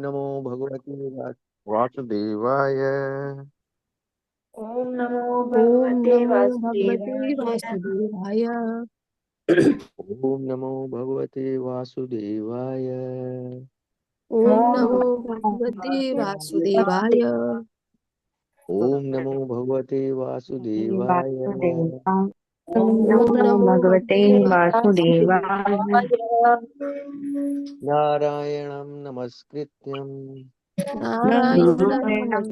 नमो भगवते वासुदेवाय। ओम नमो ओम भगवते नमो भगवते वासुदेवाय। वासुदेवाय। ओम नमो भगवते वासुदेवाय। ओम ओम नमो नमो भगवते भगवते वासुदेवाय। वासुदेवाय। ओम नमो भगवते वासुदेवाय। ओम ओम नमो नमो भगवते भगवते वासुदेवाय। वासुदेवाय। नारायणं नमस्कृत्यं नारायणं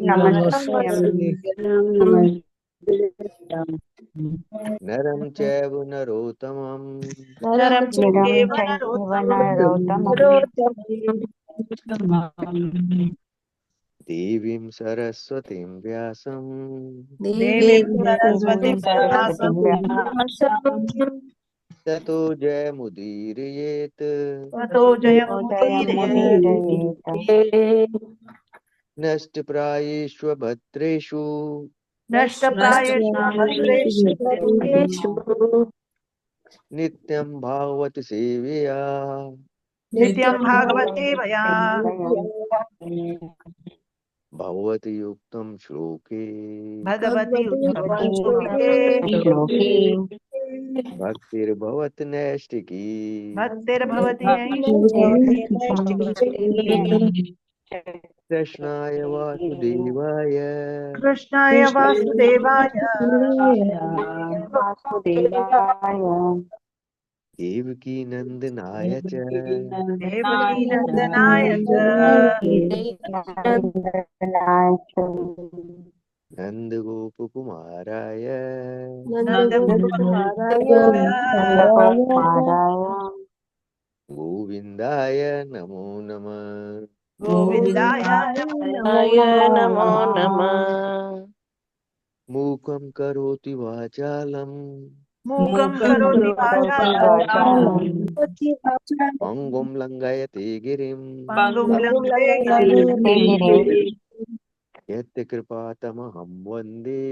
नारायणं नमस्कृत्य नरं चैव नरोत्तमं नरं नरं चैव चैव नरोत्तमं नरोत्तमं देवीं सरस्वतीं व्यासं देवीं देवीं सरस्वतीं सरस्वतीं व्यासं ततो जयमुदीरयेत्। ततो जयमुदीरयेत्। नष्टप्रायेष्वभद्रेषु नष्टप्रायेषु भद्रेषु नित्यं भागवत सेवया। नित्यं भागवते वया भगवति युक्तं श्लोके भगवति भगवते उत्तमं श्लोके श्लोके भक्तिर्भवत नैष्टिकी। भक्तिर्भवति कृष्णाय वासुदेवाय कृष्णाय वासुदेवाय देवकी नंदनाय च देवकी नंदनाय च नन्दगोपकुमाराय नन्दगोपकुमाराय गोविन्दाय नमो नमः। गोविन्दाय गोविन्दाय नमो नमो नमो नमः। नमः। मूकं करोति वाचालं मूकं करोति वाचालं पङ्गुं लङ्घयते गिरिं पङ्गुं पङ्गुं लङ्घये लङ्घयते गिरिं यत् कृपातमहं वन्दे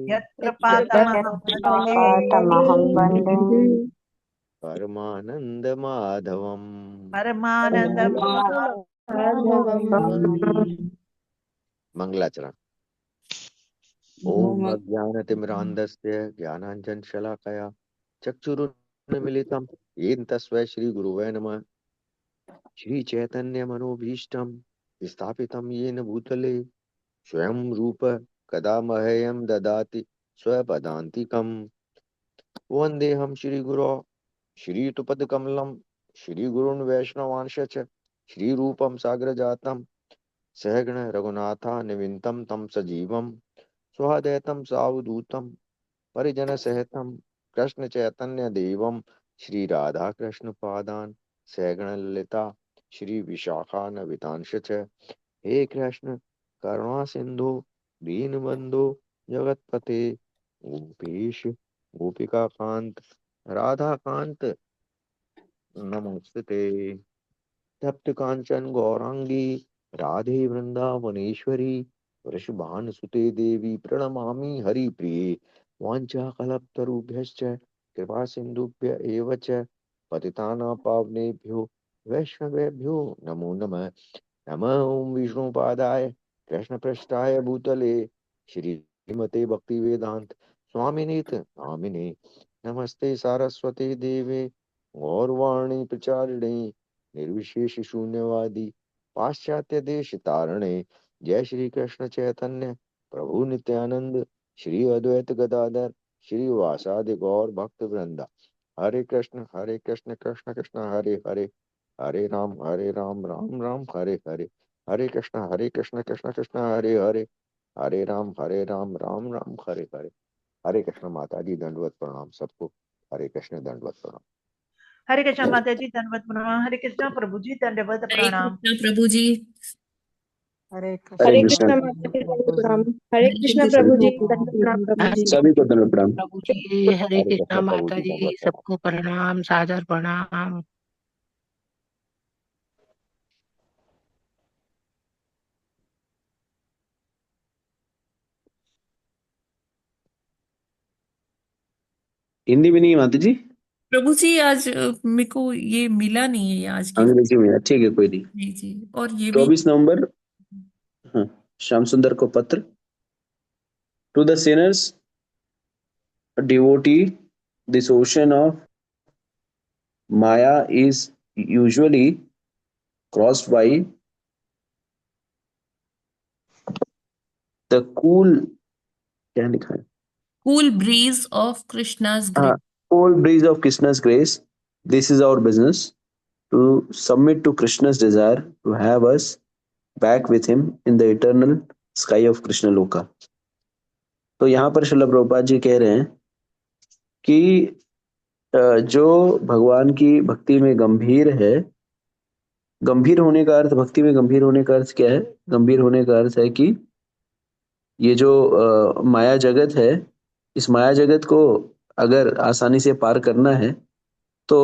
यत्र यत्कृपातमहं पातमहं वन्दे वन्दे परमानन्दमाधवम्। परमानन्दं माधवम्। मङ्गलाचरण। ॐ अज्ञानतिमिरान्धस्य ज्ञानाञ्जनशलाकया चक्षुरुन्मीलितं येन तस्मै श्रीगुरुवे नमः। श्रीचैतन्यमनोभीष्टं स्थापितं येन भूतले स्वयं रूप कदा मह्यं ददाति स्वपदान्तिकम्। वन्देऽहं श्रीगुरो श्रीयुतपदकमलं श्रीगुरून् वैष्णवांश्च श्रीरूपं साग्रजातं सहगण रघुनाथान्वितं तं सजीवं स्वाद्वैतं सावधूतं परिजनसहितं कृष्णचैतन्यदेवं श्रीराधाकृष्णपादान् सहगणललिता श्रीविशाखान्वितांश्च। हे कृष्ण करुणा सिंधु दीनबंधु जगतपते गोपेश गोपिका कांत राधा कांत नमोस्तुते। तप्त कांचन गौरांगी राधे वृंदावनेश्वरी वृषभानुसुते देवी प्रणमामि हरिप्रिये। वाञ्छाकल्पतरुभ्यश्च कृपा सिन्धुभ्य एव च पतितानां पावनेभ्यो वैष्णवेभ्यो नमो नमः। नमः ओं विष्णुपादाय कृष्णपृष्ठाय भूतले श्रीमते भक्तिवेदांत स्वामिनीत नामिने नमस्ते सारस्वती देवे गौरवाणी प्रचारिणे निर्विशेष शून्यवादी पाश्चात्य देश तारणे। जय श्री कृष्ण चैतन्य प्रभु नित्यानंद श्री अद्वैत गदाधर श्रीवासादि गौर भक्त वृंदा। हरे कृष्ण कृष्ण कृष्ण हरे हरे हरे राम राम राम हरे हरे। हरे कृष्ण कृष्ण कृष्ण हरे हरे हरे राम राम राम हरे हरे। हरे कृष्ण माता जी दंडवत प्रणाम सबको। हरे कृष्ण दंडवत प्रणाम। हरे कृष्ण माता जी दंडवत प्रणाम। हरे कृष्ण प्रभु जी दंडवत हरे प्रणाम। कृष्णा प्रभु जी। हरे हरे हरे कृष्णा कृष्ण कृष्ण प्रभु माता जी दंड जी। प्रणाम। हरे हरे कृष्ण कृष्ण प्रभु जी सभी दंड प्रणाम प्रभु हरे जी। सभी को कृष्ण धन्यवाद प्रणाम। प्रभु जी। हरे हरे कृष्णा कृष्ण प्रभु माता जी जी दंडवत प्रणाम। सबको प्रणाम सादर प्रणाम। हिंदी में नहीं माता जी। प्रभु जी आज मेरे को ये मिला नहीं है ये आज की। अंग्रेजी में है, ठीक है, कोई नहीं। जी जी, और ये भी। 24 नवंबर, हाँ, श्याम सुंदर को पत्र। To the sinners devotee, this ocean of maya is usually crossed by the cool, क्या लिखा है, कूल ब्रीज ऑफ कृष्णाज हाँ, grace. Cool breeze of Krishna's grace. This is our business to submit to Krishna's desire to have us back with him in the eternal sky of Krishna Loka. तो यहाँ पर श्रील प्रभुपाद जी कह रहे हैं कि जो भगवान की भक्ति में गंभीर है, गंभीर होने का अर्थ, भक्ति में गंभीर होने का अर्थ क्या है? गंभीर होने का अर्थ है कि ये जो माया जगत है, इस माया जगत को अगर आसानी से पार करना है तो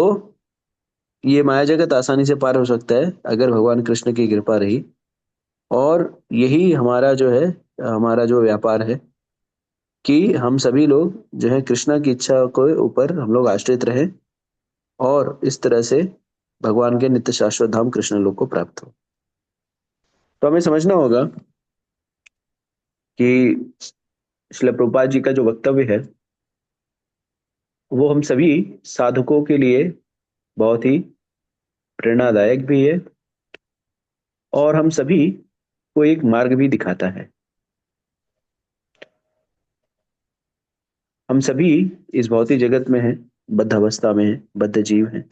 ये माया जगत आसानी से पार हो सकता है अगर भगवान कृष्ण की कृपा रही। और यही हमारा जो है, हमारा जो व्यापार है कि हम सभी लोग जो है कृष्णा की इच्छा के ऊपर हम लोग आश्रित रहें और इस तरह से भगवान के नित्य शाश्वत धाम कृष्ण लोक को प्राप्त हो। तो हमें समझना होगा कि श्रील प्रभुपाद जी का जो वक्तव्य है वो हम सभी साधकों के लिए बहुत ही प्रेरणादायक भी है और हम सभी को एक मार्ग भी दिखाता है। हम सभी इस भौतिक जगत में हैं, बद्ध अवस्था में हैं, बद्ध जीव हैं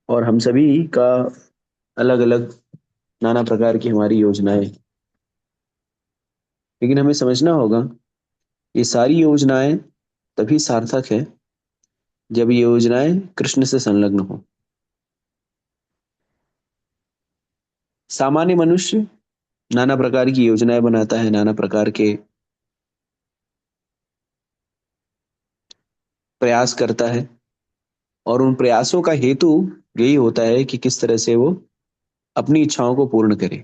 और हम सभी का अलग अलग नाना प्रकार की हमारी योजनाएं, लेकिन हमें समझना होगा ये सारी योजनाएं तभी सार्थक है जब ये योजनाएं कृष्ण से संलग्न हो। सामान्य मनुष्य नाना प्रकार की योजनाएं बनाता है, नाना प्रकार के प्रयास करता है और उन प्रयासों का हेतु यही होता है कि किस तरह से वो अपनी इच्छाओं को पूर्ण करे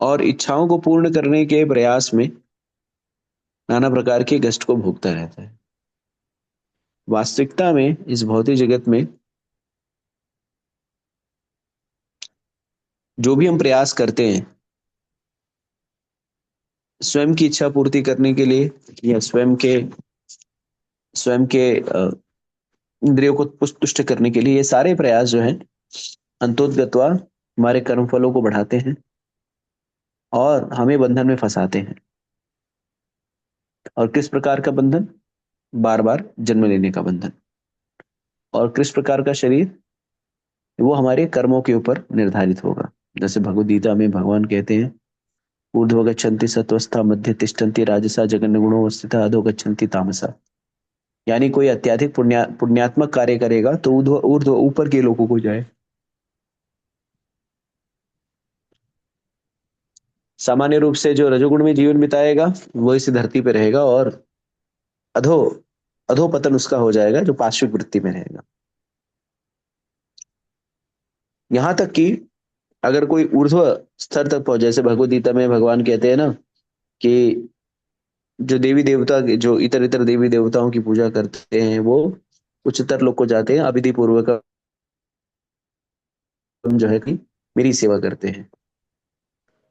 और इच्छाओं को पूर्ण करने के प्रयास में नाना प्रकार के कष्ट को भोगता रहता है। वास्तविकता में इस भौतिक जगत में जो भी हम प्रयास करते हैं स्वयं की इच्छा पूर्ति करने के लिए या स्वयं के इंद्रियों को तुष्ट करने के लिए, ये सारे प्रयास जो हैं अंतोतगत्वा हमारे कर्म फलों को बढ़ाते हैं और हमें बंधन में फंसाते हैं। और किस प्रकार का बंधन? बार बार जन्म लेने का बंधन। और किस प्रकार का शरीर? वो हमारे कर्मों के ऊपर निर्धारित होगा। जैसे भगवद गीता में भगवान कहते हैं, ऊर्ध्व गच्छन्ति सत्वस्था मध्य तिष्ठन्ति राजसा जगन्न गुणो स्थिता अधो गच्छन्ति तामसा। यानी कोई अत्यधिक पुण्यात्मक कार्य करेगा तो ऊर्ध्व ऊर्ध्व ऊपर के लोगों को जाए, सामान्य रूप से जो रजोगुण में जीवन बिताएगा वो इस धरती पे रहेगा और अधो अधो पतन उसका हो जाएगा जो पाश्विक वृत्ति में रहेगा। यहां तक कि अगर कोई ऊर्ध्व स्तर तक पहुंचे, जैसे भगवद गीता में भगवान कहते हैं ना कि जो देवी देवता, जो इतर इतर देवी देवताओं की पूजा करते हैं वो उच्चतर लोग को जाते हैं, अविधि पूर्वक जो है कि मेरी सेवा करते हैं।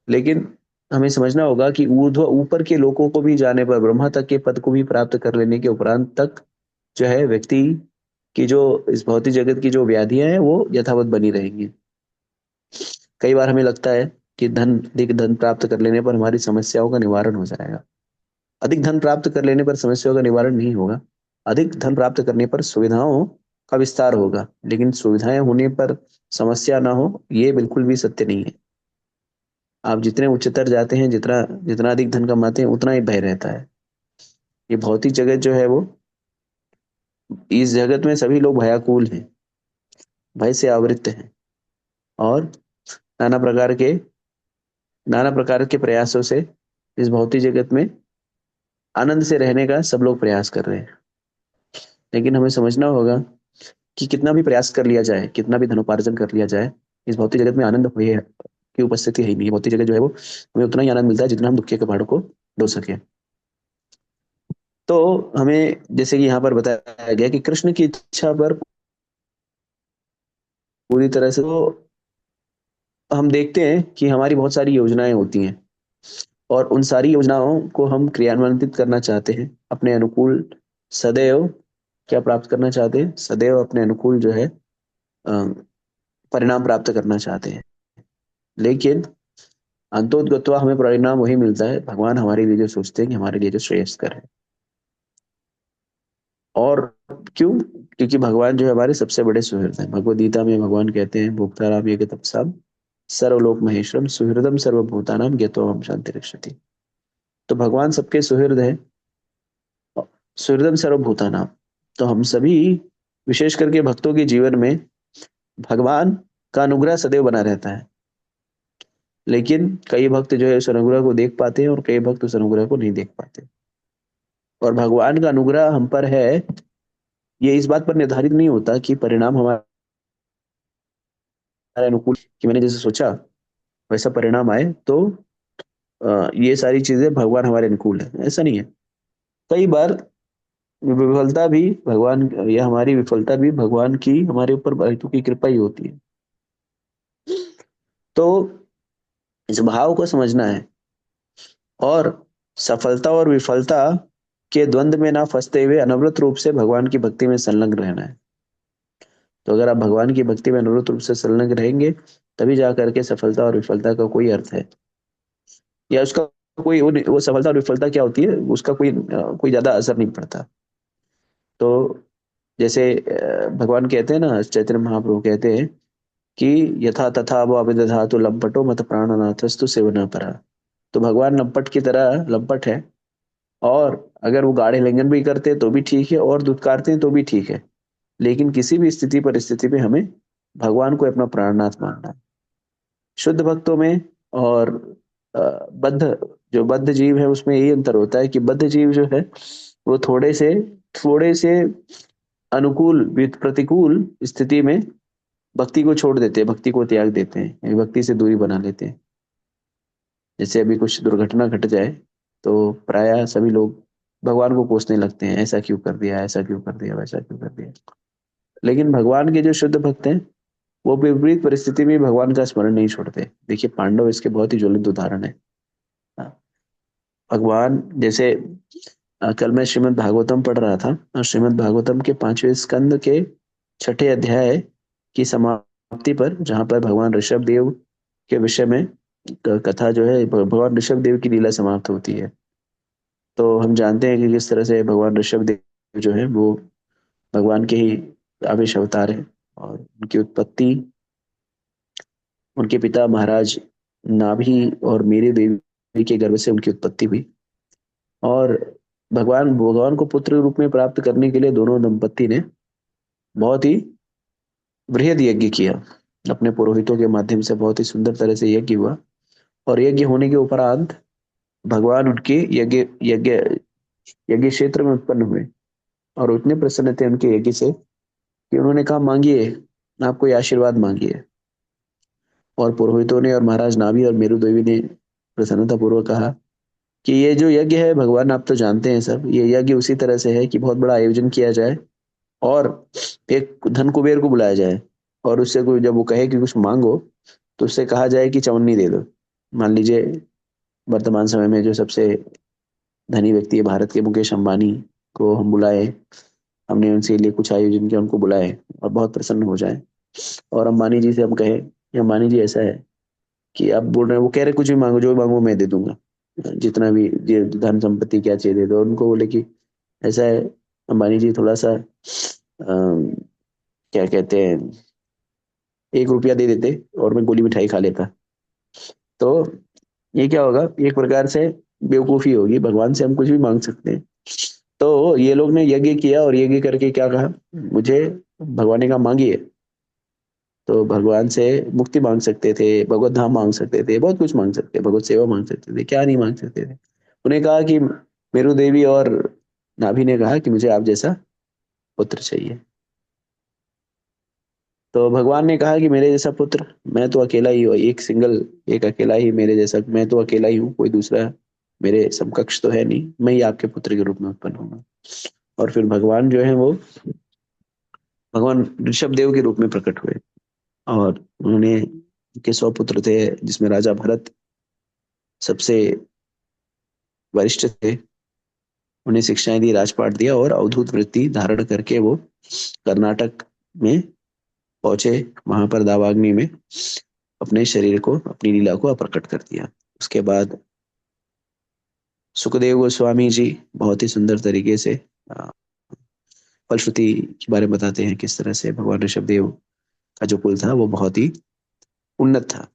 लेकिन हमें समझना होगा कि ऊर्ध्व ऊपर के लोगों को भी जाने पर, ब्रह्मा तक के पद को भी प्राप्त कर लेने के उपरांत तक जो है व्यक्ति की जो इस भौतिक जगत की जो व्याधियां हैं वो यथावत बनी रहेंगी। कई बार हमें लगता है कि अधिक धन प्राप्त कर लेने पर हमारी समस्याओं का निवारण हो जाएगा। अधिक धन प्राप्त कर लेने पर समस्याओं का निवारण नहीं होगा। अधिक धन प्राप्त करने पर सुविधाओं का विस्तार होगा, लेकिन सुविधाएं होने पर समस्या ना हो, ये बिल्कुल भी सत्य नहीं है। आप जितने उच्चतर जाते हैं, जितना जितना अधिक धन कमाते हैं, उतना ही भय रहता है। ये भौतिक जगत जो है वो, इस जगत में सभी लोग भयाकुल हैं, भय से आवृत हैं और नाना प्रकार के प्रयासों से इस भौतिक जगत में आनंद से रहने का सब लोग प्रयास कर रहे हैं। लेकिन हमें समझना होगा कि कितना भी प्रयास कर लिया जाए, कितना भी धनोपार्जन कर लिया जाए, इस भौतिक जगत में आनंद हुए की उपस्थिति है ही नहीं। भौतिक जगत जो है वो हमें उतना ही आनंद मिलता है जितना हम दुख के पहाड़ों को ढो सके। तो हमें जैसे कि यहाँ पर बताया गया कि कृष्ण की इच्छा पर पूरी तरह से, तो हम देखते हैं कि हमारी बहुत सारी योजनाएं होती हैं और उन सारी योजनाओं को हम क्रियान्वित करना चाहते हैं अपने अनुकूल, सदैव क्या प्राप्त करना चाहते हैं, सदैव अपने अनुकूल जो है परिणाम प्राप्त करना चाहते हैं। लेकिन अंतोतगत्वा हमें परिणाम वही मिलता है, भगवान हमारे लिए जो सोचते हैं कि हमारे लिए जो श्रेयस्कर है। और क्यों? क्योंकि भगवान जो है हमारे सबसे बड़े सुहृद हैं। भगवद गीता में भगवान कहते हैं, भोक्ताराम ये तपसाम सर्वलोक महेश्वरम सुहृदम सर्वभूतानाम ज्ञात्वा शांति रक्षति। तो भगवान सबके सुहृद है, सुहृदम सर्वभूतानाम। तो हम सभी, विशेष करके भक्तों के जीवन में भगवान का अनुग्रह सदैव बना रहता है। लेकिन कई भक्त जो है उस अनुग्रह को देख पाते हैं और कई भक्त उस अनुग्रह को नहीं देख पाते। और भगवान का अनुग्रह हम पर है, ये इस बात पर निर्धारित नहीं होता कि परिणाम हमारे अनुकूल, कि मैंने जैसे सोचा वैसा परिणाम आए, तो ये सारी चीजें भगवान हमारे अनुकूल है, ऐसा नहीं है। कई बार विफलता भी भगवान, या हमारी विफलता भी भगवान की हमारे ऊपर भक्तों की कृपा ही होती है। तो इस भाव को समझना है और सफलता और विफलता के द्वंद में ना फंसते हुए अनवरत रूप से भगवान की भक्ति में संलग्न रहना है। तो अगर आप भगवान की भक्ति में अनवरत रूप से संलग्न रहेंगे, तभी जा करके सफलता और विफलता का कोई अर्थ है, या उसका कोई वो सफलता और विफलता क्या होती है उसका कोई ज्यादा असर नहीं पड़ता। तो जैसे भगवान कहते हैं ना, चैतन्य महाप्रभु कहते हैं कि यथा तथा वो अभिदधातु लंपटो मत प्राणनाथस्तु सेवना परा। तो भगवान लंपट की तरह लंपट है, और अगर वो गाढ़े लिंगन भी करते हैं तो भी ठीक है, और दुत्कारते हैं तो भी ठीक है। लेकिन किसी भी स्थिति परिस्थिति में हमें भगवान को अपना प्राणनाथ मानना है। शुद्ध भक्तों में और बद्ध, जो बद्ध जीव है उसमें यही अंतर होता है कि बद्ध जीव जो है वो थोड़े से अनुकूल प्रतिकूल स्थिति में भक्ति को छोड़ देते हैं, भक्ति को त्याग देते हैं, यानी भक्ति से दूरी बना लेते हैं। जैसे अभी कुछ दुर्घटना घट जाए तो प्रायः सभी लोग भगवान को कोसने लगते हैं, ऐसा क्यों कर दिया, ऐसा क्यों कर दिया, वैसा क्यों कर दिया। लेकिन भगवान के जो शुद्ध भक्त हैं वो विपरीत परिस्थिति में भगवान का स्मरण नहीं छोड़ते। देखिए पांडव इसके बहुत ही ज्वलंत उदाहरण है। भगवान जैसे कल मैं श्रीमद् भागवतम पढ़ रहा था, और श्रीमद् भागवतम के 5वें स्कंद के 6ठे अध्याय की समाप्ति पर, जहां पर भगवान ऋषभ देव के विषय में कथा जो है, भगवान ऋषभ देव की लीला समाप्त होती है। तो हम जानते हैं कि किस तरह से भगवान ऋषभ देव जो है वो भगवान के ही आवेश अवतार है, और उनकी उत्पत्ति उनके पिता महाराज नाभि और मेरे देवी के गर्भ से उनकी उत्पत्ति हुई। और भगवान को पुत्र रूप में प्राप्त करने के लिए दोनों दंपत्ति ने बहुत ही बृहद यज्ञ किया, अपने पुरोहितों के माध्यम से बहुत ही सुंदर तरह से यज्ञ हुआ। और यज्ञ होने के उपरांत भगवान उनके यज्ञ यज्ञ यज्ञ क्षेत्र में उत्पन्न हुए, और इतने प्रसन्न थे उनके यज्ञ से कि उन्होंने कहा मांगिए, आप कोई आशीर्वाद मांगिए। और पुरोहितों ने और महाराज नाभि और मेरु देवी ने प्रसन्नता पूर्वक कहा कि ये जो यज्ञ है भगवान आप तो जानते हैं सब, ये यज्ञ उसी तरह से है कि बहुत बड़ा आयोजन किया जाए और एक धन कुबेर को बुलाया जाए, और उससे कोई जब वो कहे कि कुछ मांगो तो उससे कहा जाए कि चवन्नी दे दो। मान लीजिए वर्तमान समय में जो सबसे धनी व्यक्ति है भारत के, मुकेश अंबानी को हम बुलाए, हमने उनसे लिए कुछ आयोजन किया, उनको बुलाए और बहुत प्रसन्न हो जाए, और अंबानी जी से हम कहे कि अंबानी जी ऐसा है कि आप बोल रहे हैं, वो कह रहे कुछ भी मांगो, जो भी मांगो मैं दे दूंगा, जितना भी धन संपत्ति क्या चाहिए दे दो। उनको बोले कि ऐसा है अंबानी जी, थोड़ा सा क्या कहते हैं, 1 रुपया दे देते और मैं गोली मिठाई खा लेता। तो ये क्या होगा, एक प्रकार से बेवकूफी होगी, भगवान से हम कुछ भी मांग सकते हैं। तो ये लोग ने यज्ञ किया, और यज्ञ करके क्या कहा, मुझे भगवान ने कहा मांगिए। तो भगवान से मुक्ति मांग सकते थे, भगवत धाम मांग सकते थे, बहुत कुछ मांग सकते, भगवत सेवा मांग सकते थे, क्या नहीं मांग सकते थे। उन्हें कहा कि मेरु देवी और नाभि ने कहा कि मुझे आप जैसा पुत्र चाहिए। तो भगवान ने कहा कि मेरे जैसा पुत्र मैं तो अकेला ही हूँ, एक अकेला ही मेरे जैसा, मैं तो अकेला ही हूँ, कोई दूसरा मेरे समकक्ष तो है नहीं, मैं ही आपके पुत्र के रूप में उत्पन्न होगा। और फिर भगवान जो है वो भगवान ऋषभ देव के रूप में प्रकट हुए, और उन्होंने के 100 पुत्र थे, जिसमें राजा भरत सबसे वरिष्ठ थे। उन्हें शिक्षाएं दी, राजपाट दिया, और अवधूत वृत्ति धारण करके वो कर्नाटक में पहुंचे। वहां पर दावाग्नि में अपने शरीर को, अपनी लीला को प्रकट कर दिया। उसके बाद सुखदेव गोस्वामी जी बहुत ही सुंदर तरीके से फलश्रुति के बारे में बताते हैं, किस तरह से भगवान ऋषभ देव का जो कुल था वो बहुत ही उन्नत था।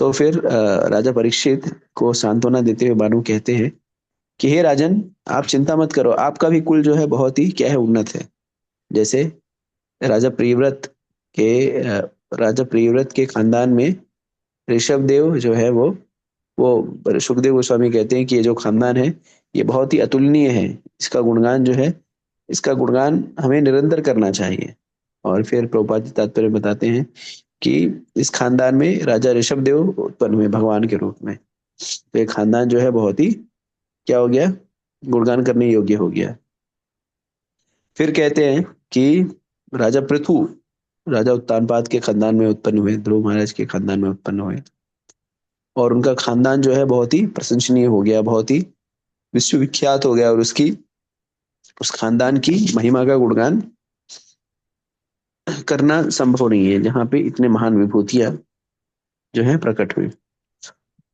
तो फिर राजा परीक्षित को सांत्वना देते हुए बानु कहते हैं कि हे राजन, आप चिंता मत करो, आपका भी कुल जो है बहुत ही क्या है, उन्नत है। जैसे राजा प्रियव्रत के खानदान में ऋषभ देव जो है वो सुखदेव गोस्वामी कहते हैं कि ये जो खानदान है ये बहुत ही अतुलनीय है, इसका गुणगान जो है, इसका गुणगान हमें निरंतर करना चाहिए। और फिर प्रभुपाद जी तात्पर्य बताते हैं कि इस खानदान में राजा ऋषभ देव उत्पन्न हुए भगवान के रूप में। तो ये खानदान जो है बहुत ही क्या हो गया, गुणगान करने योग्य हो गया। फिर कहते हैं कि राजा पृथु राजा उत्तानपाद के खानदान में उत्पन्न हुए, ध्रुव महाराज के खानदान में उत्पन्न हुए, और उनका खानदान जो है बहुत ही प्रशंसनीय हो गया, बहुत ही विश्वविख्यात हो गया, और उस खानदान की महिमा का गुणगान करना संभव नहीं है, जहाँ पे इतने महान विभूतियां जो है प्रकट हुई।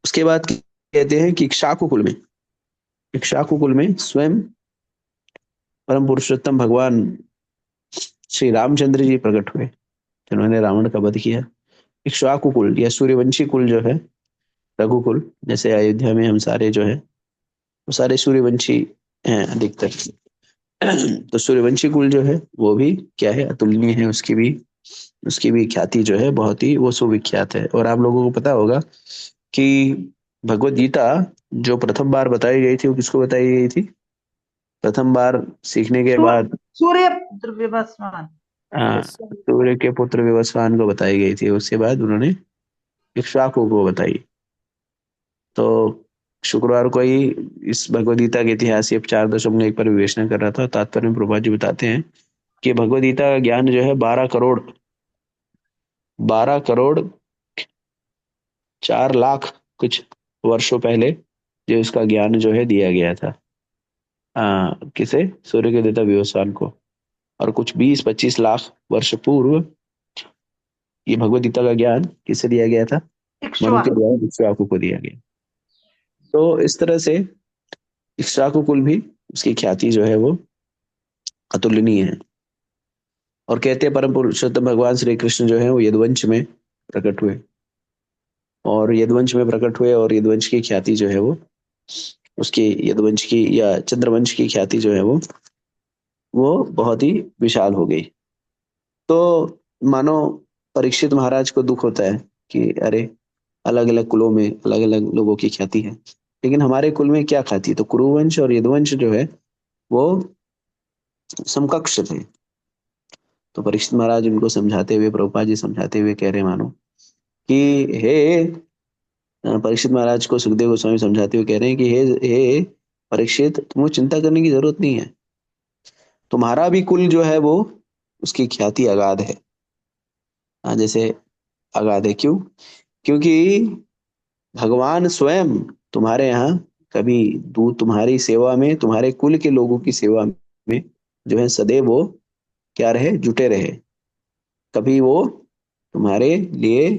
उसके बाद कहते हैं कि इक्ष्वाकु कुल में स्वयं परम पुरुषोत्तम भगवान श्री रामचंद्र जी प्रकट हुए, जिन्होंने रावण का वध किया। इक्ष्वाकु कुल या सूर्यवंशी कुल जो है, रघुकुल, जैसे अयोध्या में हम सारे जो है वो सारे सूर्यवंशी हैं अधिकतर। तो सूर्यवंशी कुल जो है वो भी क्या है, अतुलनीय है, उसकी भी ख्याति जो है बहुत ही वो सुविख्यात है। और आप लोगों को पता होगा कि भगवत गीता जो प्रथम बार बताई गई थी वो किसको बताई गई थी? प्रथम बार सीखने के बाद सूर्य पुत्र विवस्वान, सूर्य के पुत्र विवस्वान को बताई गई थी। उसके बाद उन्होंने इक्ष्वाकु को बताई। तो शुक्रवार को ही इस भगवद गीता के इतिहास 4.1 पर विवेचना कर रहा था। तात्पर्य में प्रभुपाद जी बताते हैं कि भगवद गीता का ज्ञान जो है 12 करोड़ 4 लाख कुछ वर्षों पहले जो इसका ज्ञान जो है दिया गया था किसे? सूर्य के देवता विवस्वान को। और कुछ 20-25 लाख वर्ष पूर्व ये भगवद गीता का ज्ञान किसे दिया गया था? मनु के द्वारा इक्ष्वाकु को दिया गया। तो इस तरह से इक्ष्वाकु कुल भी उसकी ख्याति जो है वो अतुलनीय है। और कहते हैं परम पुरुषोत्तम भगवान श्री कृष्ण जो है वो यदुवंश में प्रकट हुए, और यदुवंश की ख्याति जो है उसकी यदुवंश की या चंद्रवंश की ख्याति जो है वो बहुत ही विशाल हो गई। तो मानो परीक्षित महाराज को दुख होता है कि अरे अलग अलग कुलों में अलग अलग लोगों की ख्याति है, लेकिन हमारे कुल में क्या ख्याति? तो कुरुवंश और यदुवंश जो है वो समकक्ष थे। तो परीक्षित महाराज उनको समझाते हुए, प्रभुपाद जी समझाते हुए कह रहे मानो कि हे परीक्षित महाराज को सुखदेव गोस्वामी समझाते हुए कह रहे हैं कि हे परीक्षित, तुमको चिंता करने की जरूरत नहीं है, तुम्हारा भी कुल जो है वो उसकी ख्याति अगाध है। जैसे अगाध है क्यों? क्योंकि भगवान स्वयं तुम्हारे यहाँ कभी दूत तुम्हारी सेवा में, तुम्हारे कुल के लोगों की सेवा में जो है सदैव वो क्या रहे, जुटे रहे। कभी वो तुम्हारे लिए,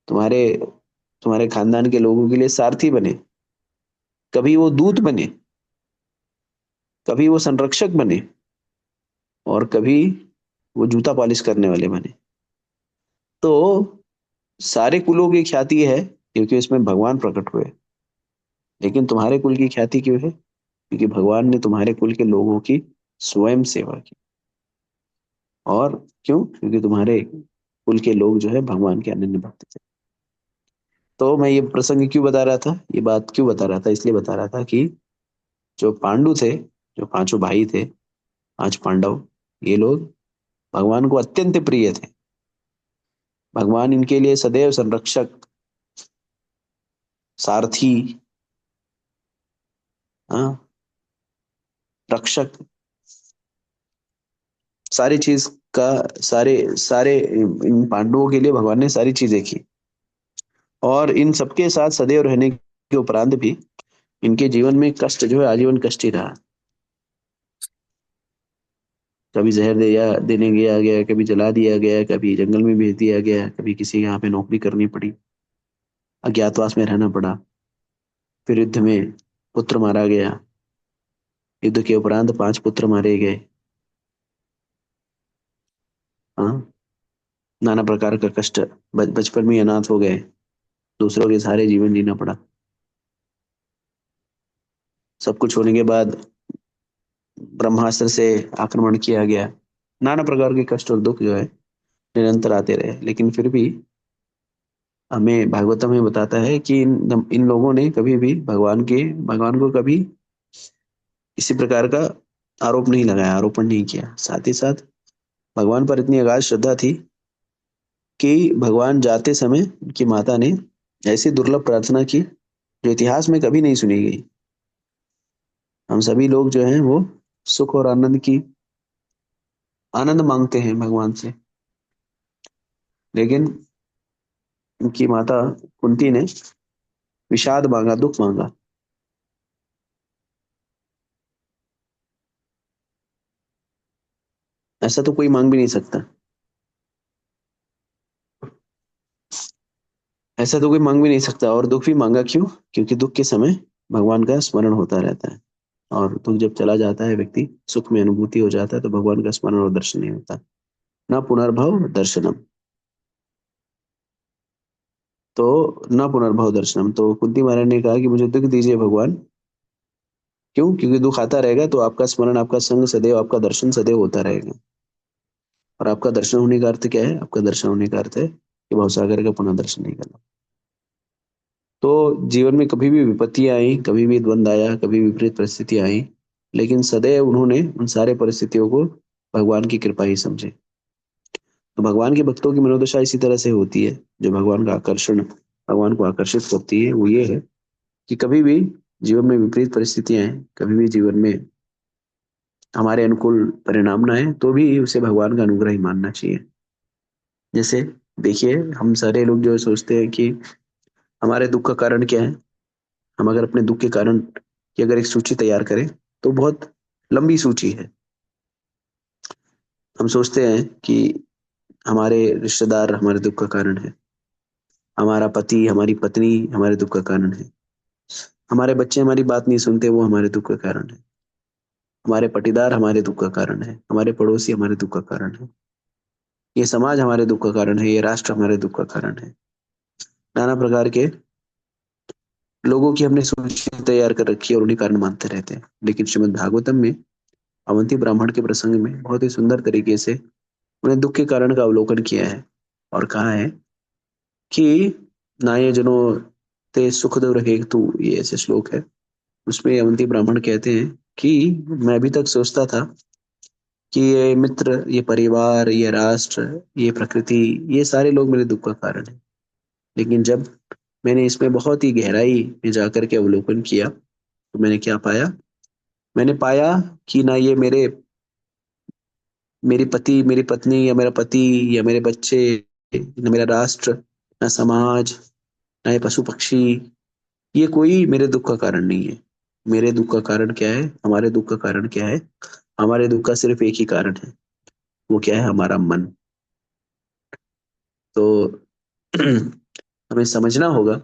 तुम्हारे खानदान के लोगों के लिए सारथी बने, कभी वो दूत बने, कभी वो संरक्षक बने, और कभी वो जूता पॉलिश करने वाले बने। तो सारे कुलों की ख्याति है क्योंकि इसमें भगवान प्रकट हुए, लेकिन तुम्हारे कुल की ख्याति क्यों है? क्योंकि भगवान ने तुम्हारे कुल के लोगों की स्वयं सेवा की। और क्यों? क्योंकि तुम्हारे कुल के लोग जो है भगवान के अनन्य भक्त थे। तो मैं ये प्रसंग क्यों बता रहा था, ये बात क्यों बता रहा था? इसलिए बता रहा था कि जो पांडु थे, जो 5 भाई थे, 5 पांडव, ये लोग भगवान को अत्यंत प्रिय थे। भगवान इनके लिए सदैव संरक्षक, सारथी हाँ, रक्षक, सारी चीज का, सारे सारे इन पांडवों के लिए भगवान ने सारी चीजें की, और इन सबके साथ सदैव रहने के उपरांत भी इनके जीवन में कष्ट जो है आजीवन कष्ट ही रहा। कभी जहर दिया देने गया गया, कभी जला दिया गया, कभी जंगल में भेज दिया गया, कभी किसी के यहाँ पे नौकरी करनी पड़ी, अज्ञातवास में रहना पड़ा, फिर युद्ध में पुत्र मारा गया, युद्ध के उपरांत 5 पुत्र मारे गए। हाँ, नाना प्रकार का कष्ट, बचपन में ही अनाथ हो गए, दूसरों के सहारे जीवन जीना पड़ा। सब कुछ होने के बाद ब्रह्मास्त्र से आक्रमण किया गया। नाना प्रकार के कष्ट और दुख जो है निरंतर आते रहे, लेकिन फिर भी हमें भागवतम में बताता है कि इन लोगों ने कभी भी भगवान को कभी इसी प्रकार का आरोप नहीं लगाया, आरोपण नहीं किया। साथ ही साथ भगवान पर इतनी अगाध श्रद्धा थी कि भगवान जाते समय उनकी माता ने ऐसी दुर्लभ प्रार्थना की जो इतिहास में कभी नहीं सुनी गई। हम सभी लोग जो हैं वो सुख और आनंद मांगते हैं भगवान से, लेकिन उनकी माता कुंती ने विषाद मांगा, दुख मांगा। ऐसा तो कोई मांग भी नहीं सकता, ऐसा तो कोई मांग भी नहीं सकता। और दुख भी मांगा क्यों? क्योंकि दुख के समय भगवान का स्मरण होता रहता है, और दुख जब चला जाता है, व्यक्ति सुख में अनुभूति हो जाता है, तो भगवान का स्मरण और दर्शन नहीं होता, ना पुनर्भव दर्शनम। तो ना पुनर्भव दर्शनम, तो कुंती महाराज ने कहा कि मुझे दुख दीजिए भगवान। क्यों? क्योंकि दुख आता रहेगा तो आपका स्मरण, आपका संग सदैव, आपका दर्शन सदैव होता रहेगा। और आपका दर्शन होने का अर्थ क्या है? आपका दर्शन होने का अर्थ है कि भवसागर का पुनः दर्शन नहीं करना। तो जीवन में कभी भी विपत्तियां आई, कभी भी द्वंद आया, कभी विपरीत परिस्थितियां आई, लेकिन सदैव उन्होंने उन सारे परिस्थितियों को भगवान की कृपा ही समझे। तो भगवान के भक्तों की मनोदशा इसी तरह से होती है। जो भगवान का आकर्षण, भगवान को आकर्षित करती है, वो ये है कि कभी भी जीवन में विपरीत परिस्थितियां आए, कभी भी जीवन में हमारे अनुकूल परिणाम ना आए, तो भी उसे भगवान का अनुग्रह ही मानना चाहिए। जैसे देखिए, हम सारे लोग जो सोचते हैं कि हमारे दुख का कारण क्या है। हम अगर अपने दुख के कारण की अगर एक सूची तैयार करें तो बहुत लंबी सूची है। हम सोचते हैं कि हमारे रिश्तेदार हमारे दुख का कारण है, हमारा पति, हमारी पत्नी हमारे दुख का कारण है, हमारे बच्चे हमारी बात नहीं सुनते, वो हमारे दुख का कारण है, हमारे पटीदार हमारे दुख का कारण है, हमारे पड़ोसी हमारे दुख का कारण है, ये समाज हमारे दुख का कारण है, ये राष्ट्र हमारे दुख का कारण है। नाना प्रकार के लोगों की हमने सूची तैयार कर रखी है और उन्हीं कारण मानते रहते हैं। लेकिन श्रीमद् भागवतम में अवंती ब्राह्मण के प्रसंग में बहुत ही सुंदर तरीके से उन्हें दुख के कारण का अवलोकन किया है और कहा है कि नाये जनो ते सुख दुख रहे तू, ये ऐसे श्लोक है। उसमें अवंती ब्राह्मण कहते हैं कि मैं अभी तक सोचता था कि ये मित्र, ये परिवार, ये राष्ट्र, ये प्रकृति, ये सारे लोग मेरे दुख का कारण है। लेकिन जब मैंने इसमें बहुत ही गहराई में जाकर के अवलोकन किया तो मैंने क्या पाया? मैंने पाया कि ना ये मेरी मेरी पत्नी, या मेरा पति, या मेरे बच्चे, न मेरा राष्ट्र, न समाज, न ये पशु पक्षी, ये कोई मेरे दुख का कारण नहीं है। मेरे दुख का कारण क्या है? हमारे दुख का कारण क्या है? हमारे दुख का सिर्फ एक ही कारण है, वो क्या है? हमारा मन। तो हमें समझना होगा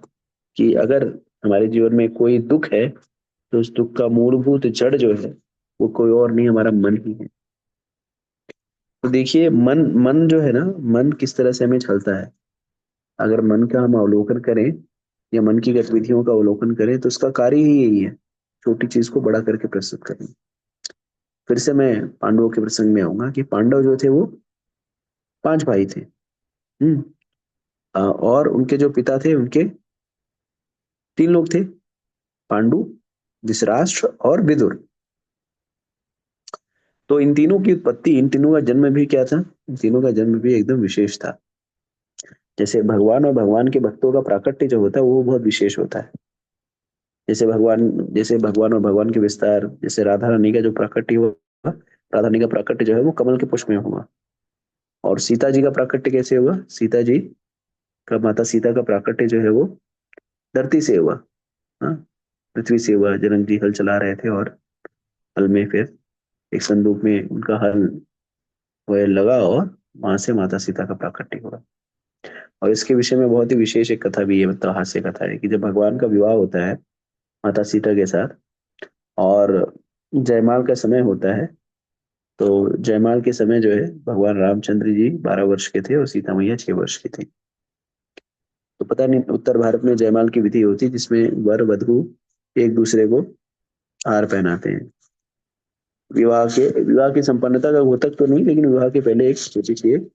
कि अगर हमारे जीवन में कोई दुख है तो उस दुख का मूलभूत जड़ जो है वो कोई और नहीं, हमारा मन ही है। तो देखिए, मन मन जो है ना, मन किस तरह से हमें छलता है। अगर मन का हम अवलोकन करें या मन की गतिविधियों का अवलोकन करें तो उसका कार्य ही यही है, छोटी चीज को बड़ा करके प्रस्तुत करना। फिर से मैं पांडवों के प्रसंग में आऊंगा कि पांडव जो थे वो 5 भाई थे। हम्म और उनके जो पिता थे, उनके 3 लोग थे, पांडु, धृतराष्ट्र और विदुर। तो इन तीनों की उत्पत्ति, इन तीनों का जन्म भी क्या था? इन तीनों का जन्म भी एकदम विशेष था। जैसे भगवान और भगवान के भक्तों का प्राकट्य जो होता है वो बहुत विशेष होता है। जैसे भगवान और भगवान के विस्तार, जैसे राधा रानी का जो प्राकट्य हुआ, राधा रानी का प्राकट्य जो है वो कमल के पुष्प में हुआ। और सीता जी का प्राकट्य कैसे हुआ? सीता जी का, माता सीता का प्राकट्य जो है वो धरती से हुआ। हाँ, पृथ्वी से हुआ। जनक जी हल चला रहे थे और हल में फिर एक संदूक में उनका हल वह लगा और वहां से माता सीता का प्राकट्य हुआ। और इसके विषय में बहुत ही विशेष एक कथा भी है, मतलब हास्य कथा है, कि जब भगवान का विवाह होता है माता सीता के साथ और जयमाल का समय होता है, तो जयमाल के समय जो है भगवान रामचंद्र जी 12 वर्ष के थे और सीता मैया 6 वर्ष की थी। तो पता नहीं, उत्तर भारत में जयमाल की विधि होती है जिसमें वर वधू एक दूसरे को हार पहनाते हैं। विवाह की संपन्नता का घोतक तो नहीं, लेकिन विवाह के पहले एक छोटी सी एक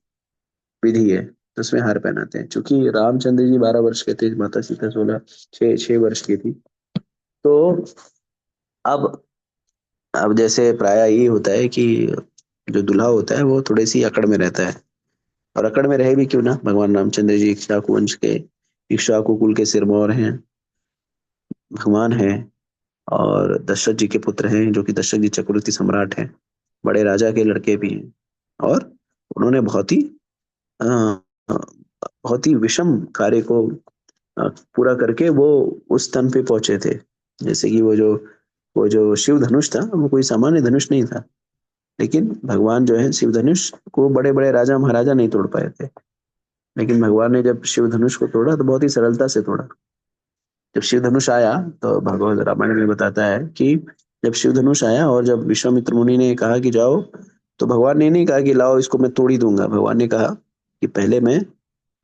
विधि है, तो उसमें हार पहनाते हैं। क्योंकि रामचंद्र जी 12 वर्ष के थे, माता सीता 6 वर्ष की थी। तो अब जैसे प्राय ये होता है कि जो दूल्हा होता है वो थोड़ी सी अकड़ में रहता है, और अकड़ में रहे भी क्यों ना, भगवान रामचंद्र जी इक्ष्वाकु वंश के, इक्ष्वाकु कुल के सिरमौर हैं, भगवान हैं, और दशरथ जी के पुत्र हैं, जो कि दशरथ जी चक्रवर्ती सम्राट हैं, बड़े राजा के लड़के भी हैं। और उन्होंने अ, बहुत ही विषम कार्य को पूरा करके वो उस स्थान पे पहुंचे थे। जैसे कि वो जो शिव धनुष था वो कोई सामान्य धनुष नहीं था, लेकिन भगवान जो है शिव धनुष को बड़े बड़े राजा महाराजा नहीं तोड़ पाए थे, लेकिन भगवान ने जब शिव धनुष को तोड़ा तो बहुत ही सरलता से तोड़ा। जब शिव धनुष आया, तो भगवत रामायण में बताता है कि जब शिव धनुष आया और जब विश्वामित्र मुनि ने कहा कि जाओ, तो भगवान ने नहीं कहा कि लाओ इसको मैं तोड़ ही दूंगा। भगवान ने कहा कि पहले मैं,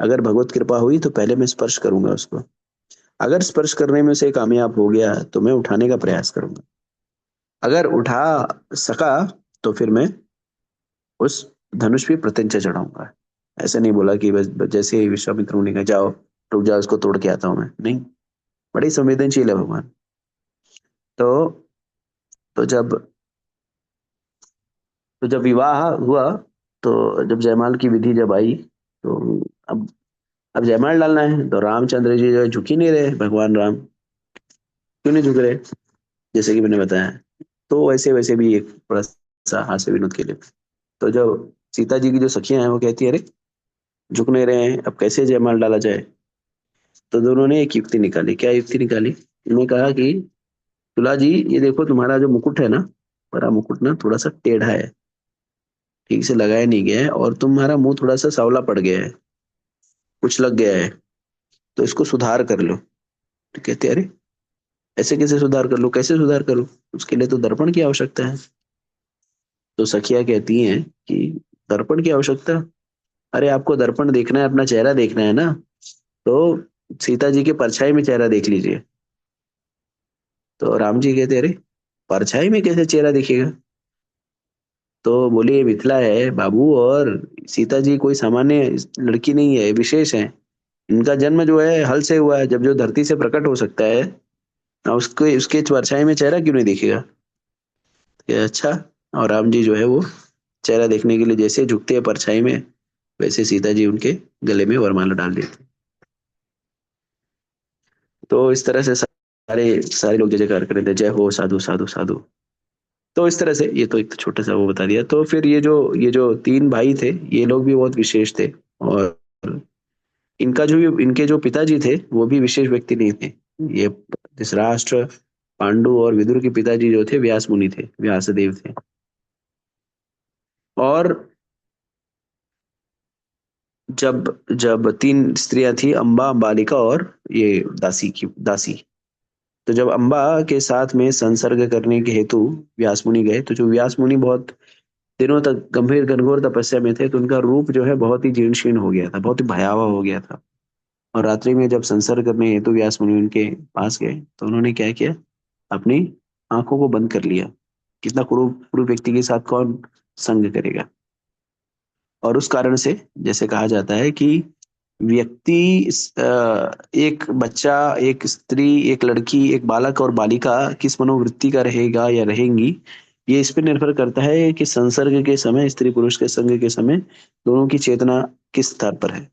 अगर भगवत कृपा हुई तो पहले मैं स्पर्श करूंगा उसको, अगर स्पर्श करने में से कामयाब हो गया तो मैं उठाने का प्रयास करूंगा, अगर उठा सका तो फिर मैं उस धनुष पे प्रत्यंचा चढ़ाऊंगा। ऐसे नहीं बोला कि बस जैसे ही विश्वामित्र मुनि ने कहा जाओ रुक जाओ इसको तोड़ के आता हूं मैं, नहीं, बड़ी संवेदनशील है भगवान। तो तो जब विवाह हुआ, तो जब जयमाल की विधि जब आई, तो अब जयमाल डालना है, तो रामचंद्र जी जो है झुक ही नहीं रहे। भगवान राम क्यों नहीं झुक रहे, जैसे कि मैंने बताया, तो वैसे वैसे भी एक बड़ा सा हास्य विनोद के लिए। तो जब सीता जी की जो सखियां हैं वो कहती है अरे झुक नहीं रहे हैं, अब कैसे जयमाल डाला जाए। तो दोनों ने एक युक्ति निकाली। क्या युक्ति निकाली? उन्होंने कहा कि तुला जी ये देखो तुम्हारा जो मुकुट है ना, बड़ा मुकुट ना थोड़ा सा टेढ़ा है, ठीक से लगाया नहीं गया है, और तुम्हारा मुंह थोड़ा सा सांवला पड़ गया है, कुछ लग गया है, तो इसको सुधार कर लो। तो कहते अरे ऐसे कैसे सुधार कर लो, कैसे सुधार करूं, उसके लिए तो दर्पण की आवश्यकता है। तो सखिया कहती हैं कि दर्पण की आवश्यकता, अरे आपको दर्पण देखना है, अपना चेहरा देखना है ना, तो सीता जी के परछाई में चेहरा देख लीजिए। तो राम जी कहते अरे परछाई में कैसे चेहरा दिखेगा। तो बोले ये मिथिला है बाबू, और सीता जी कोई सामान्य लड़की नहीं है, विशेष है। इनका जन्म जो है हल से हुआ है, जब जो धरती से प्रकट हो सकता है, उसके उसके परछाई में चेहरा क्यों नहीं दिखेगा। अच्छा, और राम जी जो है वो चेहरा देखने के लिए जैसे झुकते हैं परछाई में, वैसे सीता जी उनके गले में वरमाला डाल देते। तो इस तरह से सारे सारे लोग जय जयकार कर रहे थे, जय हो साधु साधु साधु। तो इस तरह से ये तो एक छोटा सा वो बता दिया। तो फिर ये जो 3 भाई थे, ये लोग भी बहुत विशेष थे, और इनके जो पिताजी थे वो भी विशेष व्यक्ति नहीं थे। ये धृतराष्ट्र, पांडु और विदुर के पिताजी जो थे व्यास मुनि थे, व्यासदेव थे। और जब जब 3 स्त्रियां थी, अंबा, अंबालिका और ये दासी। तो जब अंबा के साथ में संसर्ग करने के हेतु व्यास मुनि गए, तो जो व्यास मुनि बहुत दिनों तक गंभीर घनघोर तपस्या में थे, तो उनका रूप जो है बहुत ही जीर्ण शीर्ण हो गया था, बहुत ही भयावह हो गया था। और रात्रि में जब संसर्ग करने हेतु व्यास मुनि उनके पास गए, तो उन्होंने क्या किया, अपनी आंखों को बंद कर लिया। कितना क्रूर व्यक्ति के साथ कौन संग करेगा। और उस कारण से जैसे कहा जाता है कि व्यक्ति, एक बच्चा, एक स्त्री, एक लड़की, एक बालक और बालिका किस मनोवृत्ति का रहेगा या रहेंगी, ये इस पर निर्भर करता है कि संसर्ग के समय, स्त्री पुरुष के संग के समय दोनों की चेतना किस स्तर पर है।